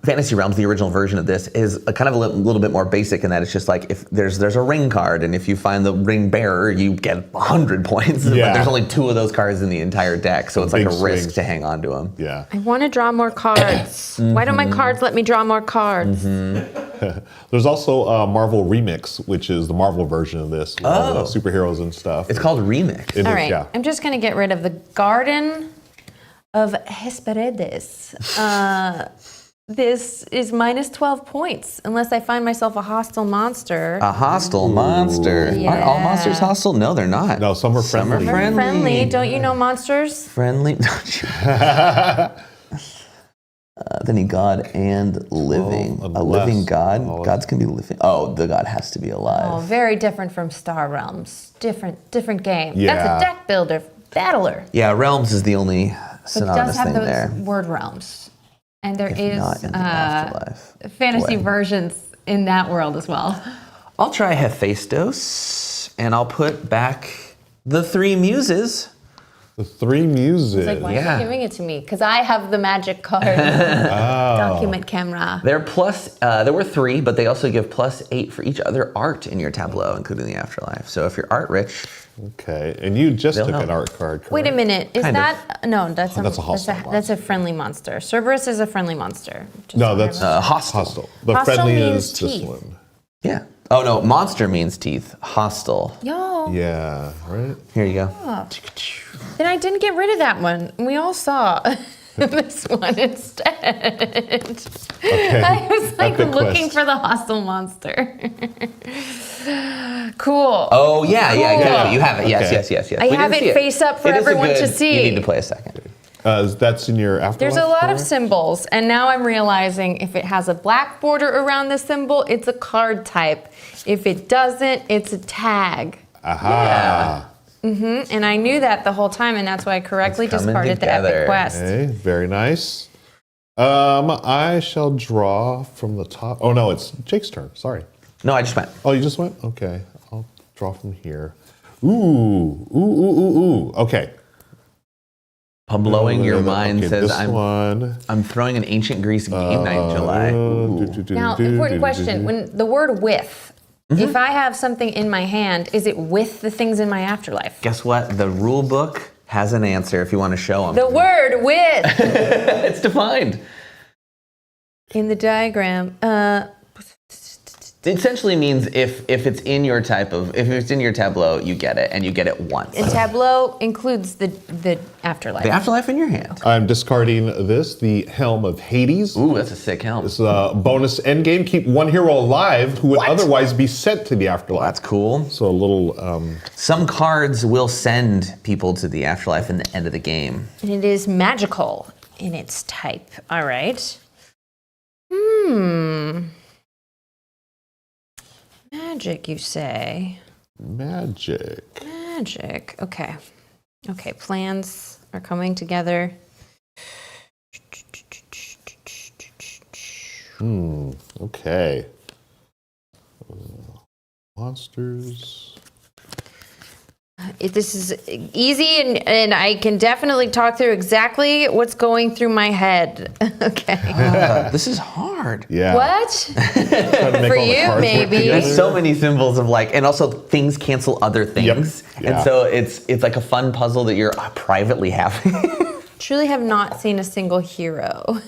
Fantasy Realms, the original version of this, is a kind of a little bit more basic in that it's just like if there's a ring card, and if you find the ring bearer, you get 100 points. Yeah. But there's only 2 of those cards in the entire deck, so it's like a risk swings. to hang on to them. Yeah. I want to draw more cards. Why don't my cards let me draw more cards? There's also Marvel Remix, which is the Marvel version of this with all the superheroes and stuff. It's called Remix. It All is, right. yeah. I'm just going to get rid of the Garden of Hesperides. This is minus 12 points, unless I find myself a hostile monster. A hostile monster. Yeah. Aren't all monsters hostile? No, they're not. No, some are friendly. Friendly. Don't you know monsters? Friendly. Don't you? Then he god and living. Oh, a living unless- god? oh. Gods can be living. Oh, the god has to be alive. Oh, very different from Star Realms. Different game. Yeah. That's a deck builder, battler. Yeah, realms is the only But it does synonymous have thing those there. word realms. And there If is not in the afterlife. fantasy Boy. versions in that world as well. I'll try Hephaestus, and I'll put back the 3 muses. The 3 muses. It's like, why Yeah. are you giving it to me? Because I have the magic card. Document camera. They're there were 3, but they also give +8 for each other art in your tableau, including the afterlife. So if you're art rich, Okay. And you just They'll took help. an art card, correct? Wait a minute. Is Kind of. that no? That's that's a hostile That's a friendly monster. Cerberus is a friendly monster. Just No, so that's everyone- hostile. hostile. The Hostile friendly means is this teeth. one. Yeah. Oh no, monster means teeth. Hostile. Yo. Yeah, right? Here you go. Then I didn't get rid of that one. We all saw this one instead. Okay. I was like Epic looking quest. for the hostile monster. Cool. Oh yeah, yeah, Cool. exactly. You have it. Yes, Okay. yes, yes, yes. I We have didn't it see face up for It is a everyone to good- see. You need to play a second. That's in your afterlife? There's a lot of symbols, and now I'm realizing if it has a black border around the symbol, it's a card type. If it doesn't, it's a tag. Aha. Yeah. And I knew that the whole time, and that's why I correctly discarded the Epic Quest. Okay, very nice. I shall draw from the top. Oh, no, it's Jake's turn. Sorry. No, I just went. Oh, you just went? Okay. I'll draw from here. Ooh. Okay. Blowing your mind okay, says I'm throwing an ancient Greece game night in July. Now, important question. When the word with, if I have something in my hand, is it with the things in my afterlife? Guess what? The rule book has an answer if you want to show them. The word with. It's defined. In the diagram. It essentially means if it's in your tableau, you get it, and you get it once. And tableau includes the afterlife. The afterlife in your hand. I'm discarding the Helm of Hades. Ooh, that's a sick helm. This is a bonus endgame. Keep one hero alive who would otherwise be sent to the afterlife. That's cool. So a little... Some cards will send people to the afterlife in the end of the game. And it is magical in its type. All right. Magic, you say? Magic. Okay. Okay, plans are coming together. Okay. Monsters. This is easy, and I can definitely talk through exactly what's going through my head. Okay. This is hard. Yeah. What? For you, maybe. There's so many symbols of and also things cancel other things. Yep. Yeah. And so it's like a fun puzzle that you're privately having. Truly have not seen a single hero.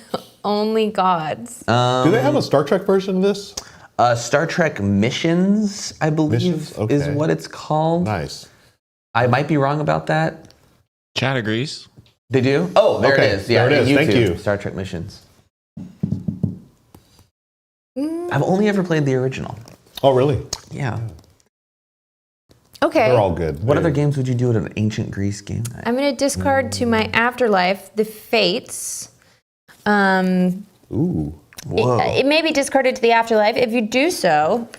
Only gods. Do they have a Star Trek version of this? Star Trek Missions, I believe, is what it's called. Nice. I might be wrong about that. Chat agrees. They do? Oh, there it is. Yeah, there it is. YouTube, Thank you. Star Trek Missions. I've only ever played the original. Oh, really? Yeah. Okay. They're all good. What other games would you do at an ancient Greece game night? I'm going to discard to my afterlife the fates. Ooh. Whoa. It may be discarded to the afterlife. If you do so,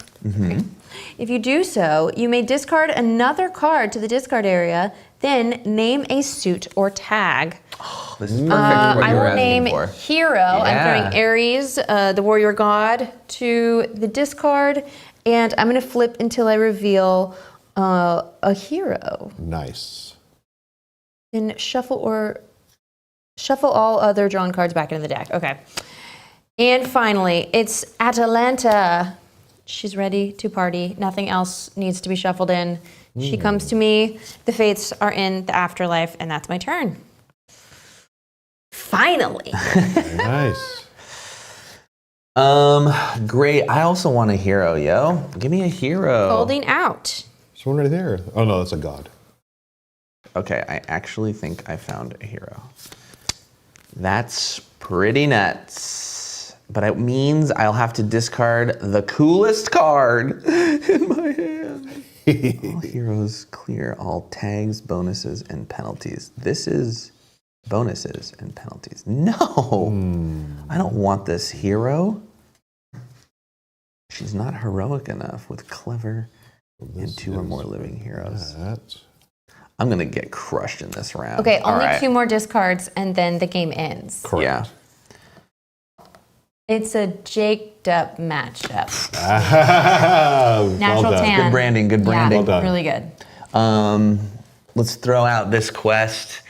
you may discard another card to the discard area, then name a suit or tag. Oh, this is perfect for what I you were will asking name for. hero. I'm throwing Ares, the warrior god, to the discard, and I'm going to flip until I reveal a hero. Nice. Then shuffle all other drawn cards back into the deck. Okay. And finally, it's Atalanta. She's ready to party. Nothing else needs to be shuffled in. She comes to me. The fates are in the afterlife, and that's my turn. Finally. Nice. Great. I also want a hero, yo. Give me a hero. Holding out. There's one right there. Oh, no, that's a god. Okay, I actually think I found a hero. That's pretty nuts. But it means I'll have to discard the coolest card in my hand. All heroes clear all tags, bonuses, and penalties. This is bonuses and penalties. No! I don't want this hero. She's not heroic enough with clever and 2 or more living heroes. I'm going to get crushed in this round. Okay, All only right. 2 more discards, and then the game ends. Correct. Yeah. It's a jaked up matchup. Natural tan. Good branding, good branding. Well done. Really good. Let's throw out this quest.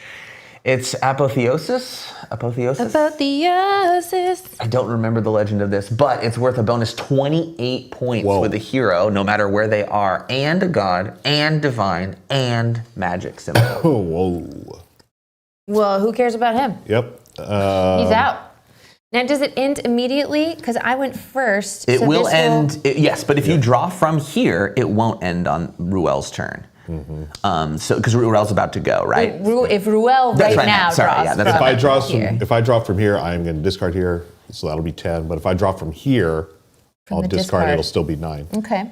It's Apotheosis. Apotheosis? Apotheosis. I don't remember the legend of this, but it's worth a bonus 28 points with a hero, no matter where they are, and a god, and divine, and magic symbol. Whoa. Well, who cares about him? Yep. He's out. Now, does it end immediately? Because I went first. It will end, yes, but if you draw from here, it won't end on Ruel's turn. So because Ruel's about to go, right? If Ruel That's right now Sorry, draws yeah, that's from If I draw from here, I'm going to discard here, so that'll be 10. But if I draw from here, I'll discard. It'll still be 9. Okay.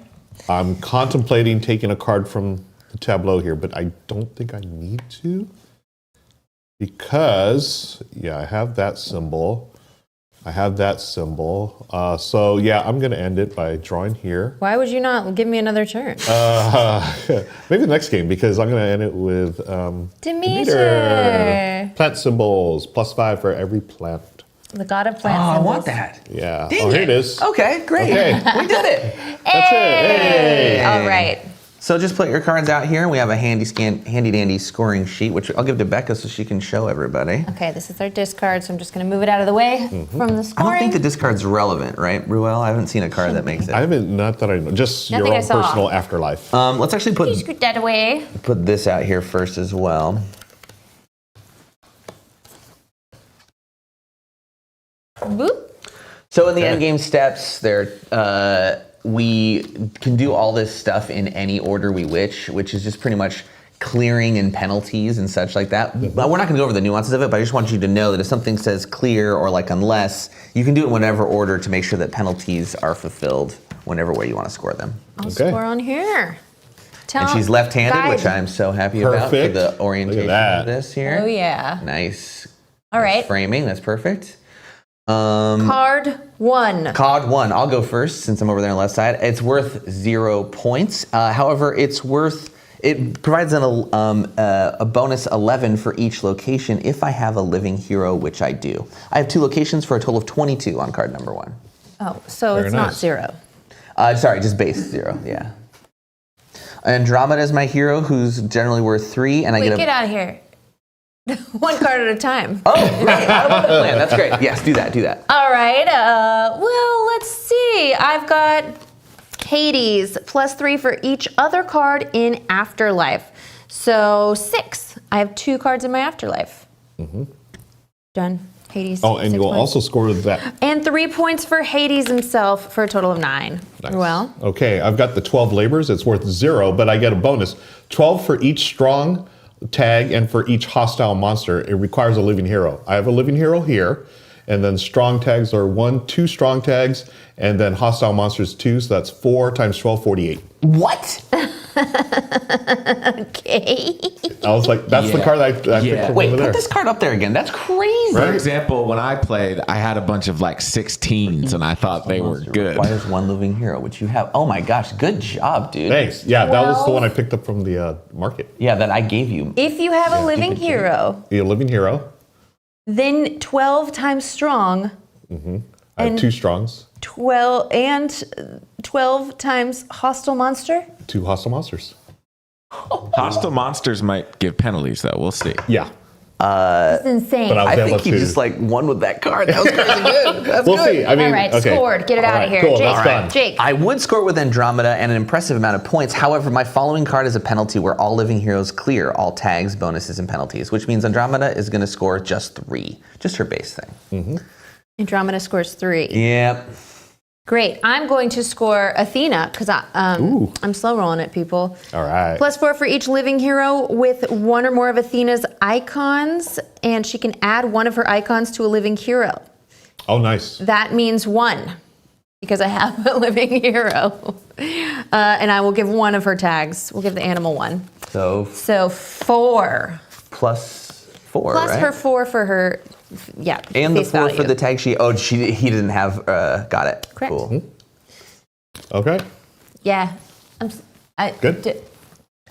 I'm contemplating taking a card from the tableau here, but I don't think I need to. because, I have that symbol. So, I'm going to end it by drawing here. Why would you not give me another turn? Maybe the next game, because I'm going to end it with Demeter. Plant symbols, +5 for every plant. The god of plant I symbols. want that. Yeah. Dang Here it. it is. Okay, great. Okay. We did it. That's it. Hey. All right. So just put your cards out here. We have a handy dandy scoring sheet, which I'll give to Becca so she can show everybody. Okay, this is our discard, so I'm just going to move it out of the way from the I scoring. don't think the discard's relevant, right, Ruel? I haven't seen a card that makes it. I haven't, not that I know, just Nothing your I own saw. personal afterlife. Let's actually You scoot that away. put this out here first as well. Boop. So in the end game steps, we can do all this stuff in any order we wish, which is just pretty much clearing and penalties and such like that. But we're not going to go over the nuances of it, but I just want you to know that if something says clear or like unless, you can do it in whatever order to make sure that penalties are fulfilled whenever way you want to score them. I'll score on here. And she's left-handed, which I'm so happy about for the orientation of this here. Oh, yeah. Nice. All right. Framing, that's perfect. Card 1. Card 1. I'll go first since I'm over there on the left side. It's worth 0 points. However, it provides a bonus 11 for each location if I have a living hero, which I do. I have 2 locations for a total of 22 on card number 1. Oh, so Very it's not nice. 0. Sorry, just base 0. Yeah. Andromeda is my hero, who's generally worth 3, and I Wait, get out of here. 1 card at a time. Oh, great! I love that plan. That's great. Yes, do that. All right. Well, let's see. I've got Hades +3 for each other card in Afterlife. So 6. I have 2 cards in my Afterlife. Done. Hades. Oh, and 6 you'll points. also score that. And 3 points for Hades himself for a total of 9. Nice. Well, Okay, I've got the 12 labors. It's worth 0, but I get a bonus. 12 for each strong tag and for each hostile monster. It requires a living hero. I have a living hero here, and then strong tags are 1, 2 strong tags, and then hostile monsters 2, so that's 4 times 12, 48. What? okay. I was like, that's the card I picked from Wait, over put there. this card up there again. That's crazy. For example, when I played, I had a bunch of like 16s and I thought they were good. Requires 1 living hero, which you have. Oh my gosh, good job, dude. Thanks. Yeah, that was the one I picked up from the market. Yeah, that I gave you. If you have a living hero, The living hero. then 12 times strong. I have 2 strongs, 12 times hostile monster. 2 hostile monsters. Hostile monsters might give penalties, though. We'll see. Yeah. That's insane. But I able think you to- just like won with that card. That was crazy good. That's We'll good. see. I mean, All right, okay. scored. Get it All out right, of here. Cool, Jake, that's done. Jake. I would score with Andromeda and an impressive amount of points. However, my following card is a penalty where all living heroes clear all tags, bonuses, and penalties, which means Andromeda is going to score just 3. Just her base thing. Andromeda scores 3. Yep. Great. I'm going to score Athena because I'm slow rolling it, people. All right. +4 for each living hero with 1 or more of Athena's icons, and she can add 1 of her icons to a living hero. Oh, nice. That means 1 because I have a living hero. And I will give 1 of her tags. We'll give the animal 1. So So 4. +4, Plus right? her 4 for her, yeah. And the face 4 for value. the tag sheet. Oh, he didn't have. Got it. Correct. Cool. Okay. Yeah. Good.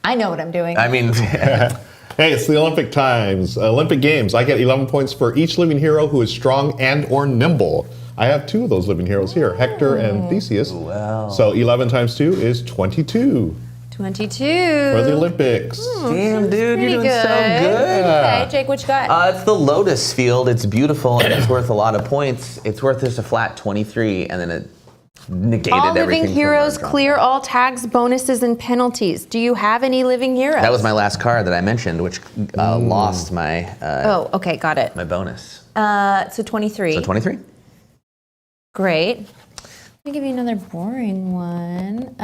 I know what I'm doing. I mean, Hey, it's the Olympic times, Olympic Games. I get 11 points for each living hero who is strong and or nimble. I have 2 of those living heroes here, Hector and Theseus. Wow. So 11 times 2 is 22 22. for the Olympics. damn, dude, Pretty you're doing so good. good. Okay, Jake, what you got? It's the Lotus Field. It's beautiful and it's worth a lot of points. It's worth just a flat 23, and then it negated All everything. living from heroes Andromeda. clear all tags, bonuses, and penalties. Do you have any living heroes? That was my last card that I mentioned, which lost my Oh, okay, got it. my bonus. So 23. So 23. Great. Let me give you another boring one.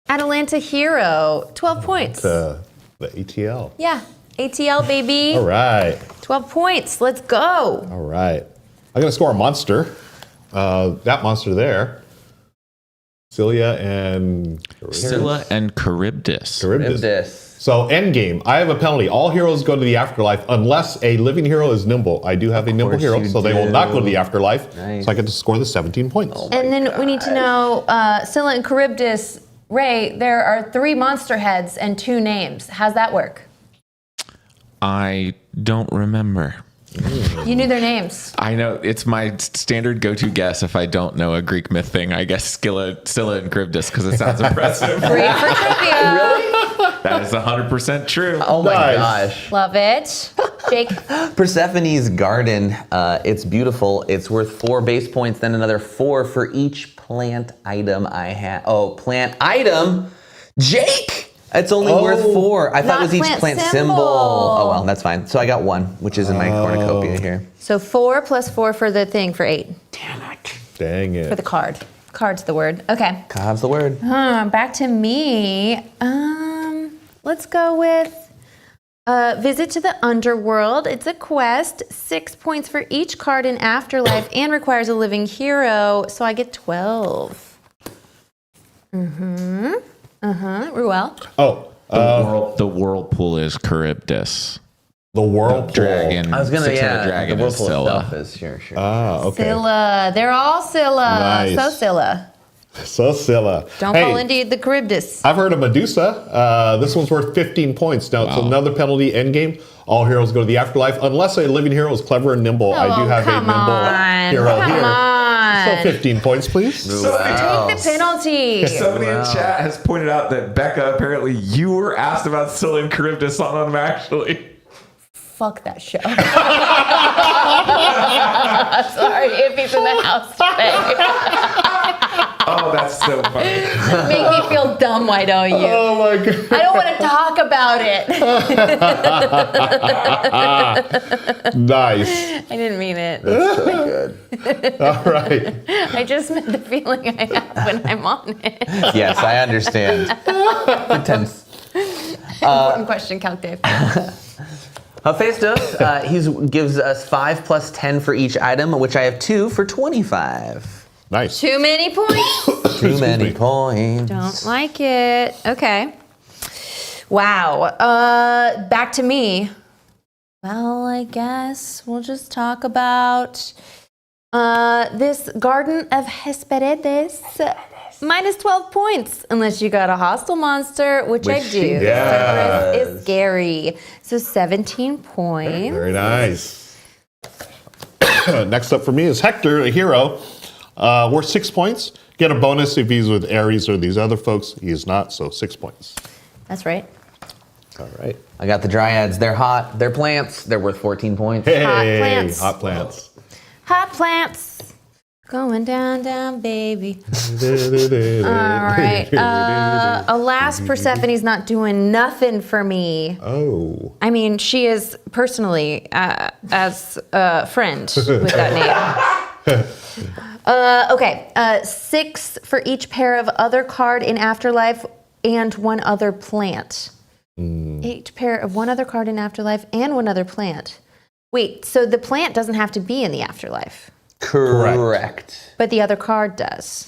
Atalanta Hero, 12 points. The ATL. Yeah, ATL, baby. All right. 12 points. Let's go. All right. I'm going to score a monster. That monster there. Scylla and Scylla and Charybdis. Charybdis. This. So endgame, I have a penalty. All heroes go to the afterlife unless a living hero is nimble. I do have a nimble hero, so they will not go to the afterlife. Nice. So I get to score the 17 points. And then we need to know, Scylla and Charybdis, Ray, there are 3 monster heads and 2 names. How's that work? I don't remember. You knew their names. I know it's my standard go-to guess if I don't know a Greek myth thing. I guess Scylla and Charybdis because it sounds impressive. Great for trivia. That is 100% true. Oh my Nice. gosh. Love it. Jake. Persephone's garden. It's beautiful. It's worth 4 base points, then another 4 for each plant item I have. Oh, plant item? Jake! It's only worth 4. I thought it was each plant symbol. Oh, well, that's fine. So I got 1, which is in my cornucopia here. So 4 plus 4 for the thing for 8. Damn it. Dang it. For the card. Card's the word. Okay. Cob's the word. Back to me. Let's go with Visit to the Underworld. It's a quest. 6 points for each card in Afterlife and requires a living hero. So I get 12. Ruel. The whirlpool is Charybdis. The whirlpool. Dragon. I was going to, Six-headed dragon the is whirlpool Scylla. itself is, sure. Okay. Scylla. They're all Scylla. Nice. So Scylla. So Scylla. Don't fall into the Charybdis. I've heard of Medusa. This one's worth 15 points. Now, it's another penalty endgame. All heroes go to the afterlife unless a living hero is clever and nimble. I do have a nimble hero here. So 15 points, please. Take the penalty. Somebody in chat has pointed out that Becca, apparently you were asked about Scylla and Charybdis on them actually. Fuck that show. Sorry if he's in the house today. Oh, that's so funny. Make me feel dumb, why don't you? Oh my God. I don't want to talk about it. Nice. I didn't mean it. That's so good. All right. I just meant the feeling I have when I'm on it. Yes, I understand. Intense. Important question, Count Dave. Hephaestus, he gives us 5 plus 10 for each item, which I have 2 for 25. Nice. Too many points. Too many points. Don't like it. Okay. Wow. Back to me. Well, I guess we'll just talk about this Garden of Hesperides. Minus 12 points, unless you got a hostile monster, which I do. does. Cerberus is scary. So 17 points. Very nice. Next up for me is Hector, a hero. Worth 6 points. Get a bonus if he's with Ares or these other folks. He is not, so 6 points. That's right. All right. I got the dryads. They're hot. They're plants. They're worth 14 points. Hey, Hot plants. Hot plants. Hot plants. Going down, down, baby. All right. Alas, Persephone's not doing nothing for me. Oh. I mean, she is personally as a friend with that name. Okay. 6 for each pair of other card in Afterlife and 1 other plant. Each pair of 1 other card in Afterlife and 1 other plant. Wait, so the plant doesn't have to be in the Afterlife. Correct. But the other card does.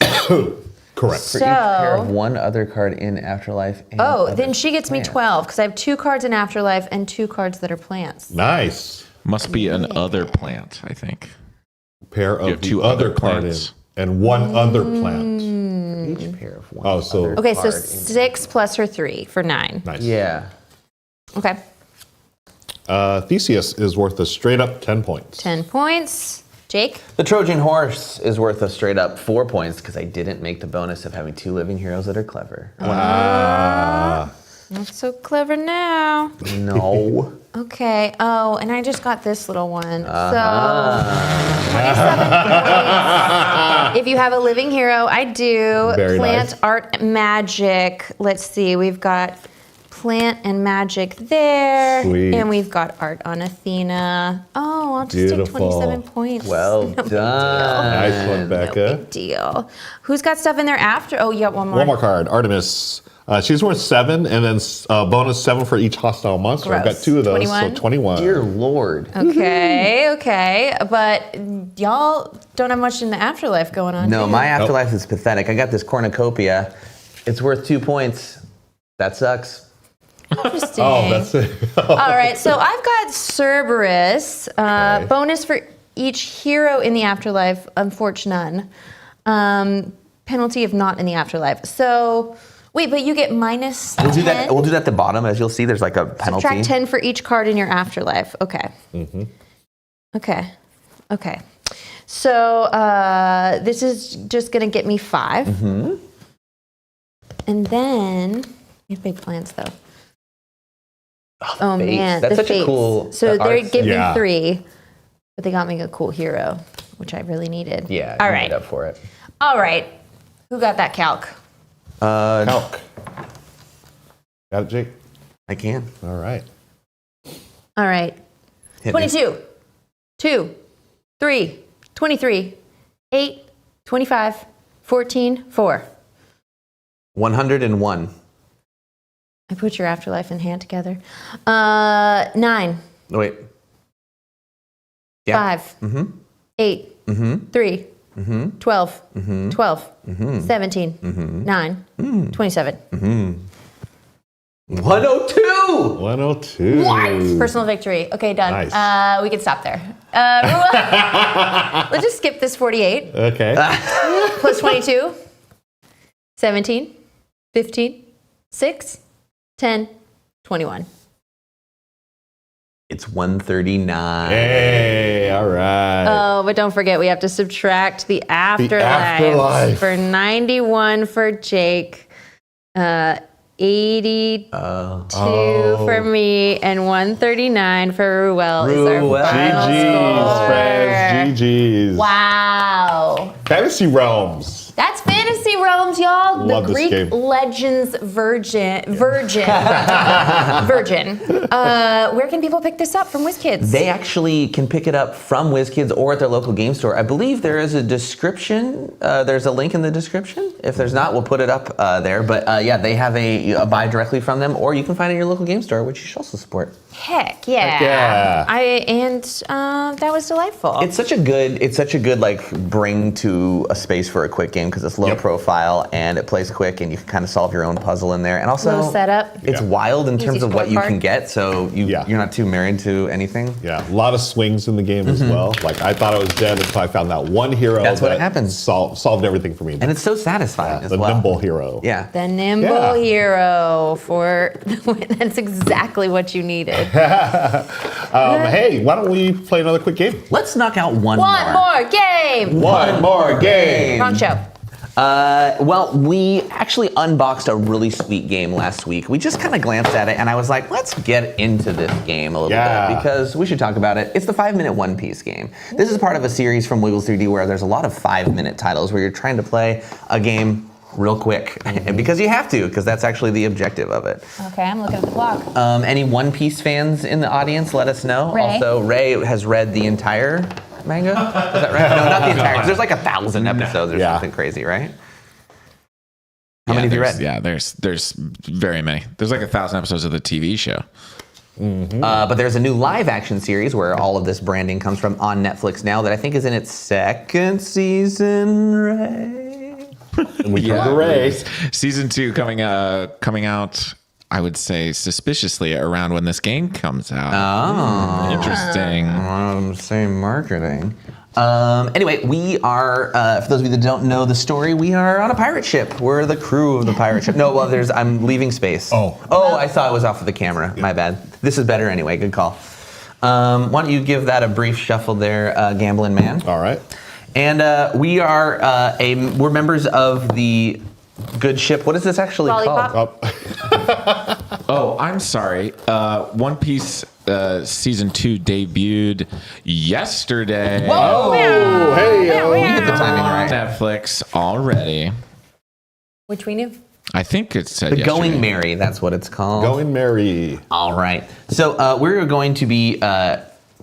Correct. For each pair of 1 other card in Afterlife. And Then she gets me 12 because I have 2 cards in Afterlife and 2 cards that are plants. Nice. Must be an other plant, I think. Pair You have of 2 the other other card in plants. and 1 other plant. Each pair of 1. Oh, so other Okay, so card in- 6 plus her 3 for 9. nice. Yeah. Okay, Theseus is worth a straight up 10 points. 10 points. Jake? The Trojan horse is worth a straight up 4 points because I didn't make the bonus of having 2 living heroes that are clever. Not so clever now. No. Okay. Oh, and I just got this little one. So, 27 points. If you have a living hero, I do. Very Plant, nice. art, magic. Let's see. We've got plant and magic there. Sweet. And we've got art on Athena. Oh, I'll just Beautiful. take 27 points. Well No big done. Nice one, No Becca. big deal. Who's got stuff in there after? Oh, you got one more. One more card, Artemis. She's worth 7, and then bonus 7 for each hostile monster. I've got Gross. 2 of those, 21? so 21. Dear Lord. Okay. But y'all don't have much in the afterlife going on. No, do you? my afterlife is pathetic. I got this cornucopia. It's worth 2 points. That sucks. Interesting. Oh, that's it. All right, so I've got Cerberus. Okay. Bonus for each hero in the afterlife. Unfortunate none. Penalty if not in the afterlife. So, wait, but you get minus 10? We'll do that. We'll do that at the bottom. As you'll see, there's like a penalty. Subtract 10 for each card in your afterlife. Okay. Okay. So this is just going to get me 5. And then, we have big plans though. Oh Fates. man, That's the such a Fates. cool. So they give Yeah. me 3, but they got me a cool hero, which I really needed. Yeah. All you right. made up for it. All right. Who got that calc? Calc. Got it, Jake? I can. All right. All right. Hit me. 22, 2, 3, 23, 8, 25, 14, 4. 101. I put your afterlife and hand together. 9, No, wait. Yeah. 5, 8, 3, 12, 12, 17, 9, 27. 102. 102. Personal victory. Okay, done. Nice. We can stop there. Ruel, let's just skip this 48. Okay. Plus 22, 17, 15, 6, 10, 21. It's 139. Hey, all right. Oh, but don't forget, we have to subtract the afterlife. afterlife. For 91 for Jake, 82 for me, and 139 for Ruel. Is our Ruel. final GG's, score. friends. GG's. Wow. Fantasy Realms. That's Fantasy Realms, y'all. Love The this Greek game. Legends Virgin. Where can people pick this up from WizKids? They actually can pick it up from WizKids or at their local game store. I believe there is a description. There's a link in the description. If there's not, we'll put it up there. But yeah, they have a buy directly from them, or you can find it in your local game store, which you should also support. Heck yeah. Heck yeah. That was delightful. It's such a good like bring to a space for a quick game because it's low Yep. profile and it plays quick and you can kind of solve your own puzzle in there. And also Low setup. It's Yeah. wild in terms Easy of what you scorecard. can get, so you're not too married to anything. Yeah, a lot of swings in the game as well. Like I thought I was dead until I found that one hero That's what that happens. solved everything for me. And it's so satisfying as the well. nimble hero. Yeah. The nimble Yeah. hero for that's exactly what you needed. Hey, why don't we play another quick game? Let's knock out one One more game. One more game. Wrong show. Well, we actually unboxed a really sweet game last week. We just kind of glanced at it, and I was like, let's get into this game a little bit because we should talk about it. It's the 5-minute One Piece game. This is part of a series from Wiggles 3D where there's a lot of 5-minute titles where you're trying to play a game real quick because you have to, because that's actually the objective of it. Okay, I'm looking at the clock. Any One Piece fans in the audience, let us know. Ray? Also, Ray has read the entire manga. Is that right? No, not the entire. 'Cause there's like 1,000 episodes or something crazy, right? How many have you read? Yeah, there's very many. There's like 1,000 episodes of the TV show. But there's a new live action series where all of this branding comes from on Netflix now that I think is in its 2nd season, Ray. And we turn to Ray. Season 2 coming out, I would say suspiciously around when this game comes out. Oh. Interesting. Same marketing. Anyway, we are, for those of you that don't know the story, we are on a pirate ship. We're the crew of the pirate ship. No, well, I'm leaving space. Oh, I saw it was off of the camera. My bad. This is better anyway. Good call. Why don't you give that a brief shuffle there, Gambling Man? All right. And we are we're members of the good ship. What is this actually Lollipop. called? Oh, I'm sorry. One Piece season 2 debuted yesterday Whoa! Hey, We get the timing on right. Netflix already. Which we knew. I think it said The yesterday. Going Merry, that's what it's called. Going Merry. All right. So we're going to be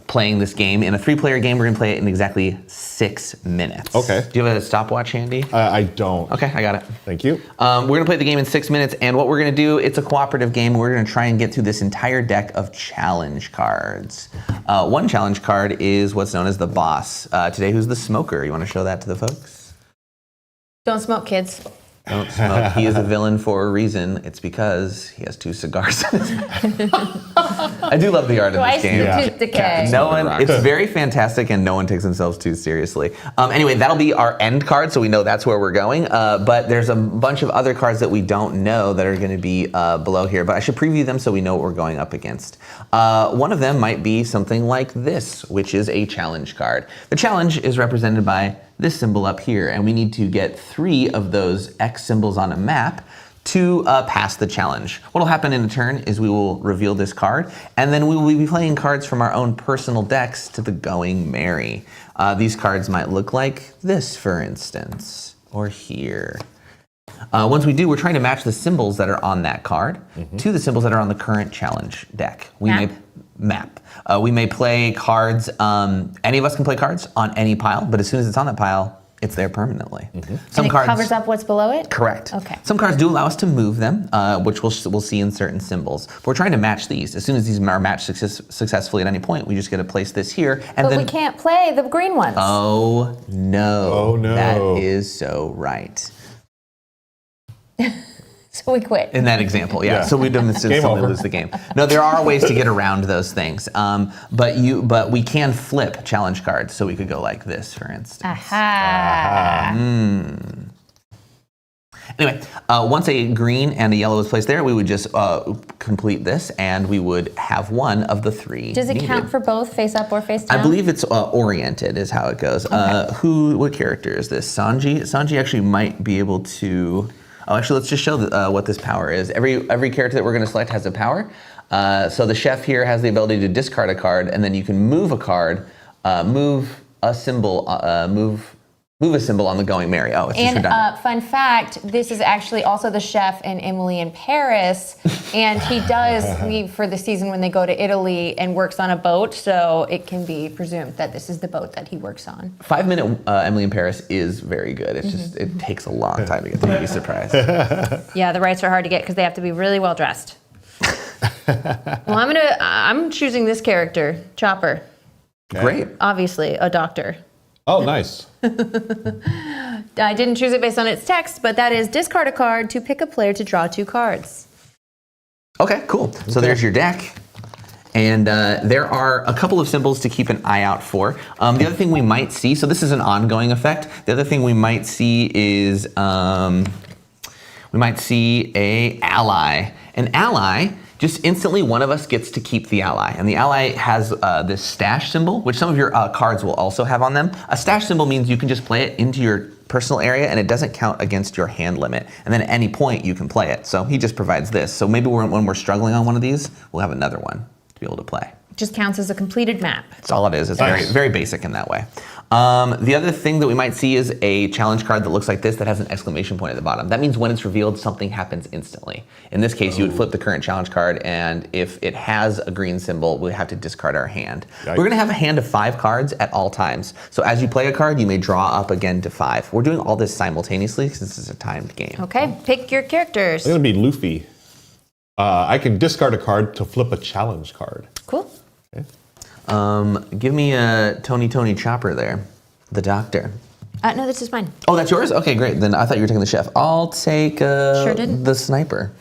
playing this game in a 3-player game. We're going to play it in exactly 6 minutes. Okay. Do you have a stopwatch handy? I don't. Okay, I got it. Thank you. We're going to play the game in 6 minutes, and what we're going to do, it's a cooperative game. We're going to try and get through this entire deck of challenge cards. One challenge card is what's known as the boss. Today, who's the smoker? You want to show that to the folks? Don't smoke, kids. Don't smoke. He is a villain for a reason. It's because he has 2 cigars in his mouth. I do love the art of this game. Twice the tooth decay. It's very fantastic, and no one takes themselves too seriously. Anyway, that'll be our end card, so we know that's where we're going. But there's a bunch of other cards that we don't know that are going to be below here. But I should preview them so we know what we're going up against. One of them might be something like this, which is a challenge card. The challenge is represented by this symbol up here, and we need to get 3 of those X symbols on a map to pass the challenge. What will happen in a turn is we will reveal this card, and then we will be playing cards from our own personal decks to the Going Merry. These cards might look like this, for instance, or here. Once we do, we're trying to match the symbols that are on that card to the symbols that are on the current challenge deck. We may play cards, any of us can play cards on any pile, but as soon as it's on that pile, it's there permanently. Some cards covers up what's below it? Correct. Okay. Some cards do allow us to move them, which we'll see in certain symbols. But we're trying to match these. As soon as these are matched successfully at any point, we just get to place this here. And but we can't play the green ones. Oh, no. Oh, no. That is so right. So we quit. In that example, yeah. So we instantly lose the game. No, there are ways to get around those things. But we can flip challenge cards. So we could go like this, for instance. Anyway, once a green and a yellow is placed there, we would just complete this, and we would have one of the 3 Does it needed. count for both face up or face down? I believe it's oriented is how it goes. Okay. What character is this? Sanji? Sanji actually might be able to... Oh, actually, let's just show what this power is. Every character that we're going to select has a power. So the chef here has the ability to discard a card, and then you can move a card, move a symbol on the Going Merry. Oh, it's just redundant. Fun fact, this is actually also the chef in Emily in Paris, and he does leave for the season when they go to Italy and works on a boat, so it can be presumed that this is the boat that he works on. 5-minute Emily in Paris is very good. It's just, it takes a long time to get there. You'd be surprised. Yeah, the rights are hard to get because they have to be really well dressed. Well, I'm choosing this character, Chopper. Okay. Great. Obviously, a doctor. Oh, nice. I didn't choose it based on its text, but that is discard a card to pick a player to draw 2 cards. Okay, cool. So there's your deck. And there are a couple of symbols to keep an eye out for. The other thing we might see, so this is an ongoing effect. The other thing we might see is we might see a ally. An ally, just instantly one of us gets to keep the ally. And the ally has this stash symbol, which some of your cards will also have on them. A stash symbol means you can just play it into your personal area and it doesn't count against your hand limit. And then at any point you can play it. So he just provides this. So maybe when we're struggling on one of these, we'll have another one to be able to play. Just counts as a completed map. That's all it is. It's nice. very, very basic in that way. The other thing that we might see is a challenge card that looks like this that has an exclamation point at the bottom. That means when it's revealed, something happens instantly. In this case, you would flip the current challenge card, and if it has a green symbol, we have to discard our hand. Yikes. We're going to have a hand of 5 cards at all times. So as you play a card, you may draw up again to 5. We're doing all this simultaneously because this is a timed game. Okay, pick your characters. I'm going to be Luffy. I can discard a card to flip a challenge card. Cool. Okay. Give me a Tony Chopper there, the doctor. No, this is mine. Oh, that's yours? Okay, great. Then I thought you were taking the chef. I'll take Sure did. the sniper.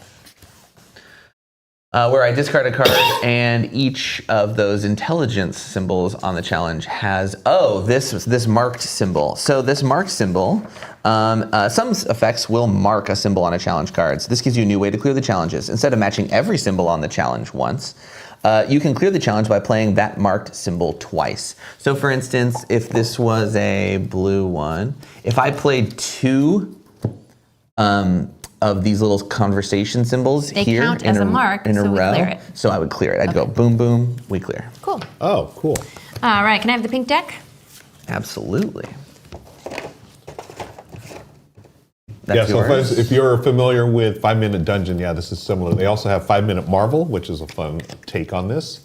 Where I discard a card, and each of those intelligence symbols on the challenge has, this marked symbol. So this marked symbol, some effects will mark a symbol on a challenge card. So this gives you a new way to clear the challenges. Instead of matching every symbol on the challenge once, you can clear the challenge by playing that marked symbol twice. So for instance, if this was a blue one, if I played 2 of these little conversation symbols They here count as a mark, in a so we row, clear it. so I would clear it. I'd go boom, boom, we clear. Cool. Oh, cool. All right, can I have the pink deck? Absolutely. Yeah, That's so yours. if you're familiar with 5-Minute Dungeon, yeah, this is similar. They also have 5-Minute Marvel, which is a fun take on this.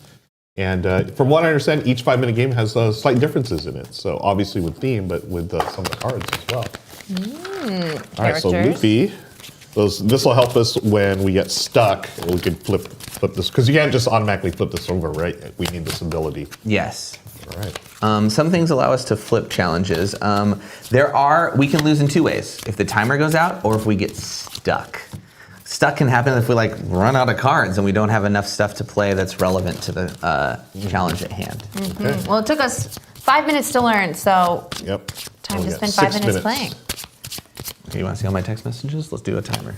And from what I understand, each 5-minute game has slight differences in it. So obviously with theme, but with some of the cards as well. All right, so Characters. Luffy This will help us when we get stuck. We can flip this, because you can't just automatically flip this over, right? We need this ability. Yes. All right. Some things allow us to flip challenges. We can lose in two ways. If the timer goes out or if we get stuck. Stuck can happen if we like run out of cards and we don't have enough stuff to play that's relevant to the challenge at hand. Mm-hmm. Okay. Well, it took us 5 minutes to learn, so time to spend 5 minutes playing. Okay, you want to see all my text messages? Let's do a timer.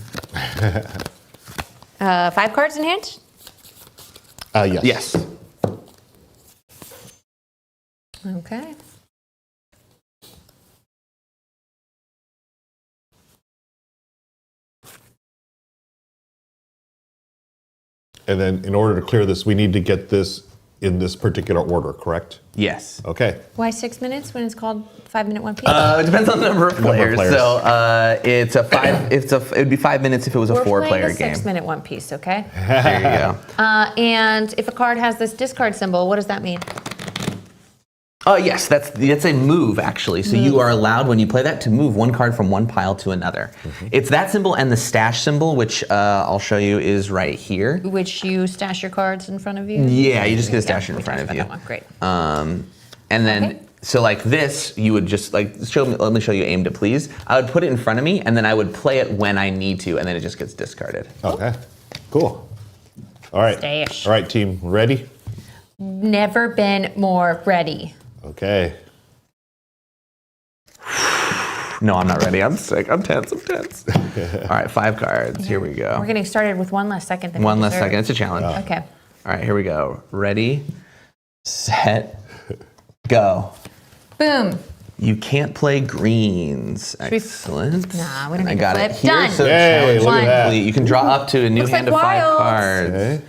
5 cards in hand? Yes. Yes. Okay. And then in order to clear this, we need to get this in this particular order, correct? Yes. Okay. Why 6 minutes when it's called 5 minute One Piece? It depends on the number of players. So it would be 5 minutes if it was a 4-player game. 6 minute One Piece, okay? There you go. And if a card has this discard symbol, what does that mean? Oh yes, that's a move actually. So you are allowed when you play that to move one card from one pile to another. Mm-hmm. It's that symbol and the stash symbol, which I'll show you is right here. Which you stash your cards in front of you? Yeah, you just get a stash in front of you. That one. Great. And then so like this, you would just like let me show you aim to please. I would put it in front of me and then I would play it when I need to, and then it just gets discarded. Okay. Cool. All right. Stash. All right, team, ready? Never been more ready. Okay. No, I'm not ready. I'm sick. I'm tense. All right, 5 cards. Here we go. We're getting started with one less second than one less second. It's a challenge. Okay. All right, here we go. Ready, set, go. Boom. You can't play greens. Excellent. Nah, we don't I need got to it flip. here. Done. So Yay, look at that. complete. You can draw up to a new Looks hand like of 5 wilds. cards. Okay.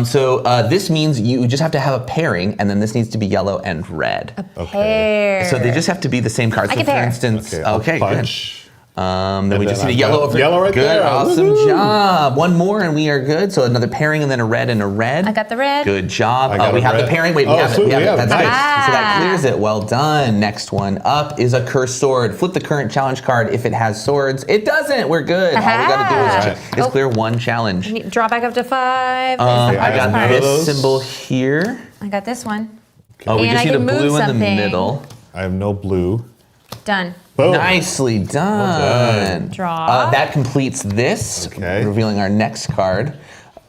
So this means you just have to have a pairing, and then this needs to be yellow and red. Pair. So they just have to be the same cards. I So can for pair. instance, Okay, good. punch. Then we just then need a I've yellow got over yellow right good, there. awesome Woohoo. job. One more and we are good. So another pairing and then a red and a red. I got the red. Good job. I got We a have the red. pairing. Wait, Oh, we have sweet, it. we have it. That's Nice. nice. So that clears it. Well done. Next one up is a cursed sword. Flip the current challenge card if it has swords. It doesn't. We're good. All we got to do is clear one challenge. Draw back up to 5. I I got have this those. symbol here. I got this one. Oh, we And just I need a can move blue in the something. middle. I have no blue. Done. Boom. Nicely done. Draw. That completes this, Okay. revealing our next card.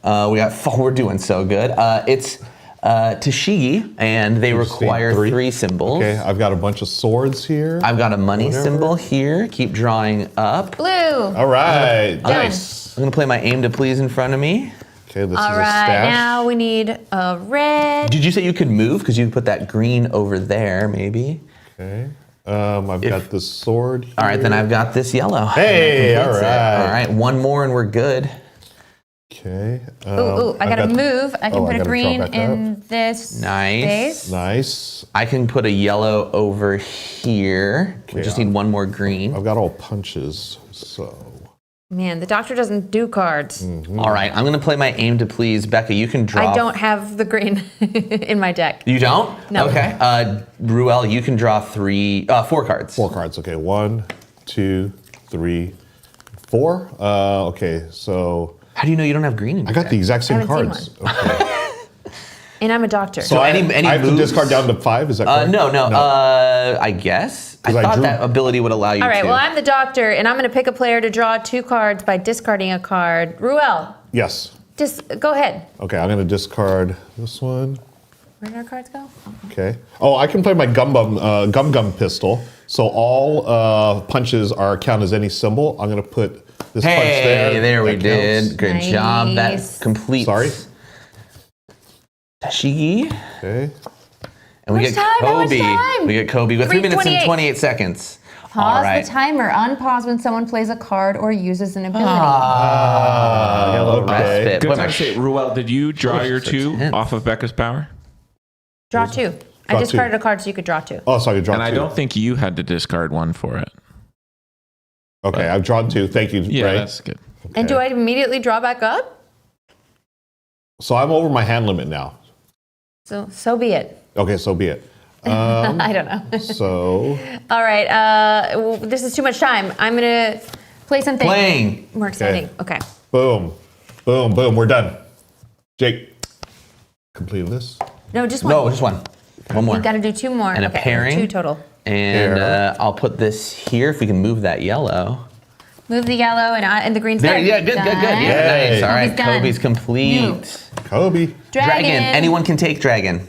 We're doing so good. It's Tashigi, and they require 3 symbols. Okay, I've got a bunch of swords here. I've got a money symbol here. Keep drawing up. Blue. All right, nice. I'm gonna play my aim to please in front of me. Okay, this All is a right, stash. now we need a red. Did you say you could move? Because you could put that green over there, maybe. Okay, I've got this sword here. All right, then I've got this yellow. Hey, all That's it. right. All right, one more and we're good. Okay. Ooh, I gotta move. I can put a gotta draw green back in this Nice. space. Nice. I can put a yellow over here. We just need one more green. I've got all punches, so. Man, the doctor doesn't do cards. All right, I'm gonna play my aim to please. Becca, you can draw. I don't have the green in my deck. You don't? No. Okay. Ruel, you can draw 4 cards. 4 cards. Okay, 1, 2, 3, 4. Okay, so How do you know you don't have green in your I got deck? the exact same haven't cards. seen Okay. And I'm a doctor. So any I have to moves? discard down to 5. Is that correct? No. I guess. I 'Cause I thought drew- that ability would allow you All right, to. well, I'm the doctor, and I'm going to pick a player to draw 2 cards by discarding a card. Ruel, Yes. just go ahead. Okay, I'm gonna discard this one. Where did our cards go? Okay. Oh, I can play my gum pistol. So all punches are count as any symbol. I'm gonna put this punch there. Hey, there we That counts. did. Good job. That Nice. completes. Sorry. Tashigi. Okay. And we How get much time? How much Kobe. time? We get Kobe. We got 3 minutes and 3:28. 28 seconds. Pause All right. the timer. Unpause when someone plays a card or uses an ability. Got a little Okay. respite. Good Boy, time my to say, Ruel, did you draw your 2 intense. off of Becca's power? Draw 2. I Draw discarded 2. a card so you could draw 2. Oh, so I can draw And 2. I don't think you had to discard 1 for it. Okay, I've drawn 2. Thank you, Yeah, Ray. that's good. And do I immediately draw back up? So I'm over my hand limit now. So be it. Okay, so be it. I don't know. So All right. This is too much time. I'm going to Play something. Playing. More exciting. Okay. Boom. Boom, boom. We're done. Jake, completed this? No, just one. No, just one. One more. You got to do 2 more. And a pairing. 2 total. And I'll put this here if we can move that yellow. Move the yellow and the green There, side. yeah, good. Yeah, nice. All right, Kobe's done. Kobe's complete. New. Kobe. Dragon. Anyone can take dragon.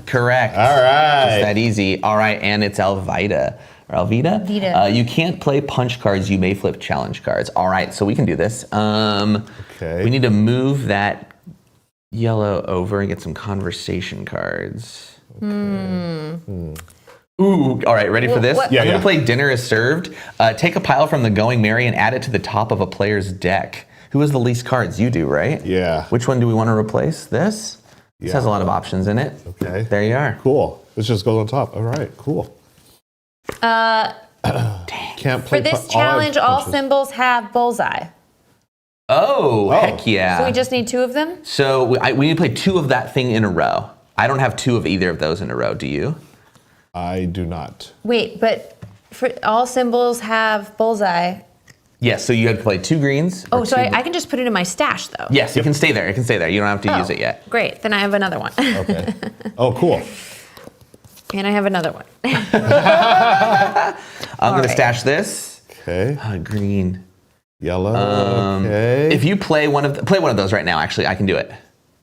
Correct. All right. Just that easy. All right, and it's Alvida. Or Alvida? Vita. You can't play punch cards. You may flip challenge cards. All right, so we can do this. Okay. We need to move that yellow over and get some conversation cards. Ooh, all right, ready for this? What? Yeah, I'm yeah. gonna play Dinner is Served. Take a pile from the Going Merry and add it to the top of a player's deck. Who has the least cards? You do, right? Yeah. Which one do we want to replace? This? This has a lot of options in it. Okay. There you are. Cool. This just goes on top. All right, cool. Can't play For this all challenge, all punches. symbols have bullseye. Oh, heck yeah. So we just need 2 of them? So we need to play 2 of that thing in a row. I don't have 2 of either of those in a row. Do you? I do not. Wait, but for all symbols have bullseye. Yes, so you have to play 2 greens. Oh, so I can just put it in my stash, though. Yes, it can stay there. It can stay there. You don't have to use it yet. Great. Then I have another one. Okay. Oh, cool. And I have another one. I'm going to stash this. Okay. Green. Yellow. Okay. If you play one of those right now, actually, I can do it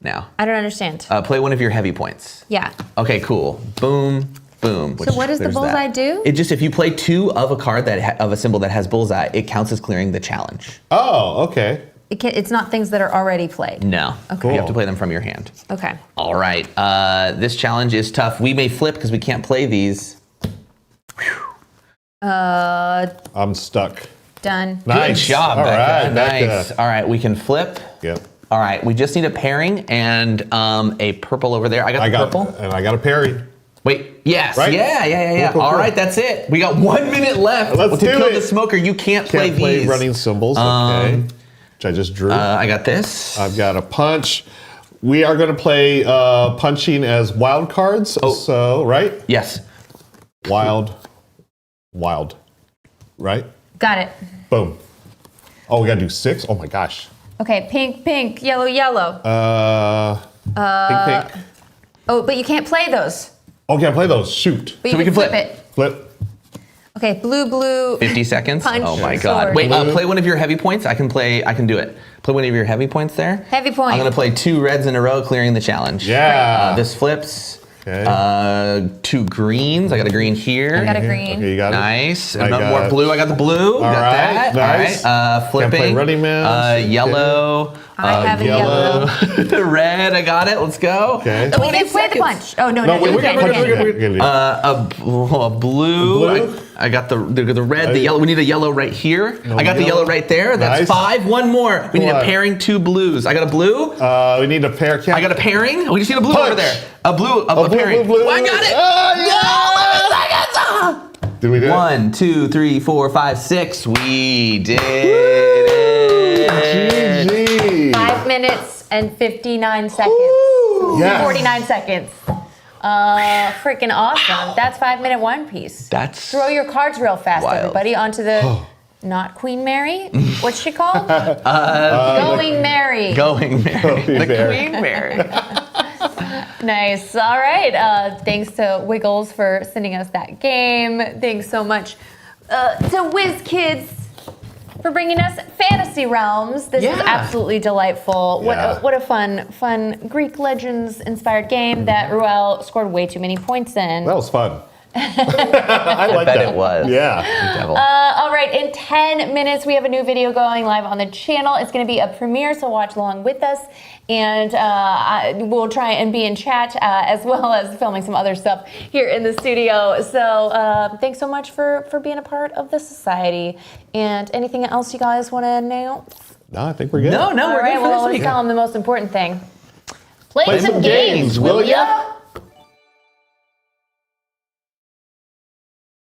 now. I don't understand. Play one of your heavy points. Yeah. Okay, cool. Boom, boom. So what does the There's bullseye that. do? It just, if you play 2 of a card of a symbol that has bullseye, it counts as clearing the challenge. Oh, okay. It's not things that are already played. No. Okay. You have to play them from your hand. Okay. All right. This challenge is tough. We may flip because we can't play these. I'm stuck. Done. Nice. Good job, All Becca. right, Nice. Becca. All right, we can flip. Yep. All right, we just need a pairing and a purple over there. I got the purple. And I got a parry. Wait, yes. Right? Yeah. Cool, All cool. right, that's it. We got 1 minute left. Let's to do kill it. the smoker. You can't play these. running symbols. Okay. Which I just drew. I got this. I've got a punch. We are going to play punching as wild cards. Oh. So, right? Yes. Wild. Right? Got it. Boom. Oh, we got to do 6? Oh my gosh. Okay, pink, yellow. Pink. Oh, but you can't play those. Oh, can I play those? Shoot. But So you we can flip. it. Flip. Okay, blue. 50 seconds. Punch, Oh my sword. God. Wait, Blue. play one of your heavy points. I can do it. Play one of your heavy points there. Heavy point. I'm going to play 2 reds in a row, clearing the challenge. Yeah. This flips. Okay. 2 greens. I got a green here. I got a green. Okay, you got it. Nice. I Another more got- blue. I got the blue. Got right, that. nice. All right. Flipping. Can't play Running Man. Yellow. I have a yellow. Red. I got it. Let's go. Okay. Oh, we didn't play the punch. Oh, no, No, we you got can't. punch. You can't. Yeah. A blue. Blue? I got the red, the yellow. We need a yellow right here. I got the yellow. yellow right there. That's Nice. 5. One more. We need a What? pairing 2 blues. I got a blue. We need a pair. I got a pairing. We just need a blue Punch. over there. A blue. A blue, pairing. blue, blue. I got it. Oh, yeah. Did we do it? 1, 2, 3, 4, 5, 6. We did it. GG. 5 minutes and 59 seconds. Yes. 49 seconds. Freaking awesome. That's 5-minute One Piece. That's Throw your cards real fast, Wild. everybody, onto the not Queen Mary. What's she called? Going Mary. Going Mary. The Mary. Queen Mary. Nice. All right. Thanks to Wiggles for sending us that game. Thanks so much to Whiz Kids for bringing us Fantasy Realms. This is absolutely delightful. Yeah. What a fun Greek legends inspired game that Ruel scored way too many points in. That was fun. I like Bet that. it was. Yeah. Devil. All right, in 10 minutes, we have a new video going live on the channel. It's going to be a premiere, so watch along with us. And we'll try and be in chat as well as filming some other stuff here in the studio. So thanks so much for being a part of the society. And anything else you guys want to announce? No, I think we're good. No, All we're right, good for well, this let's week. tell them the most important thing. Play Play some games, will ya?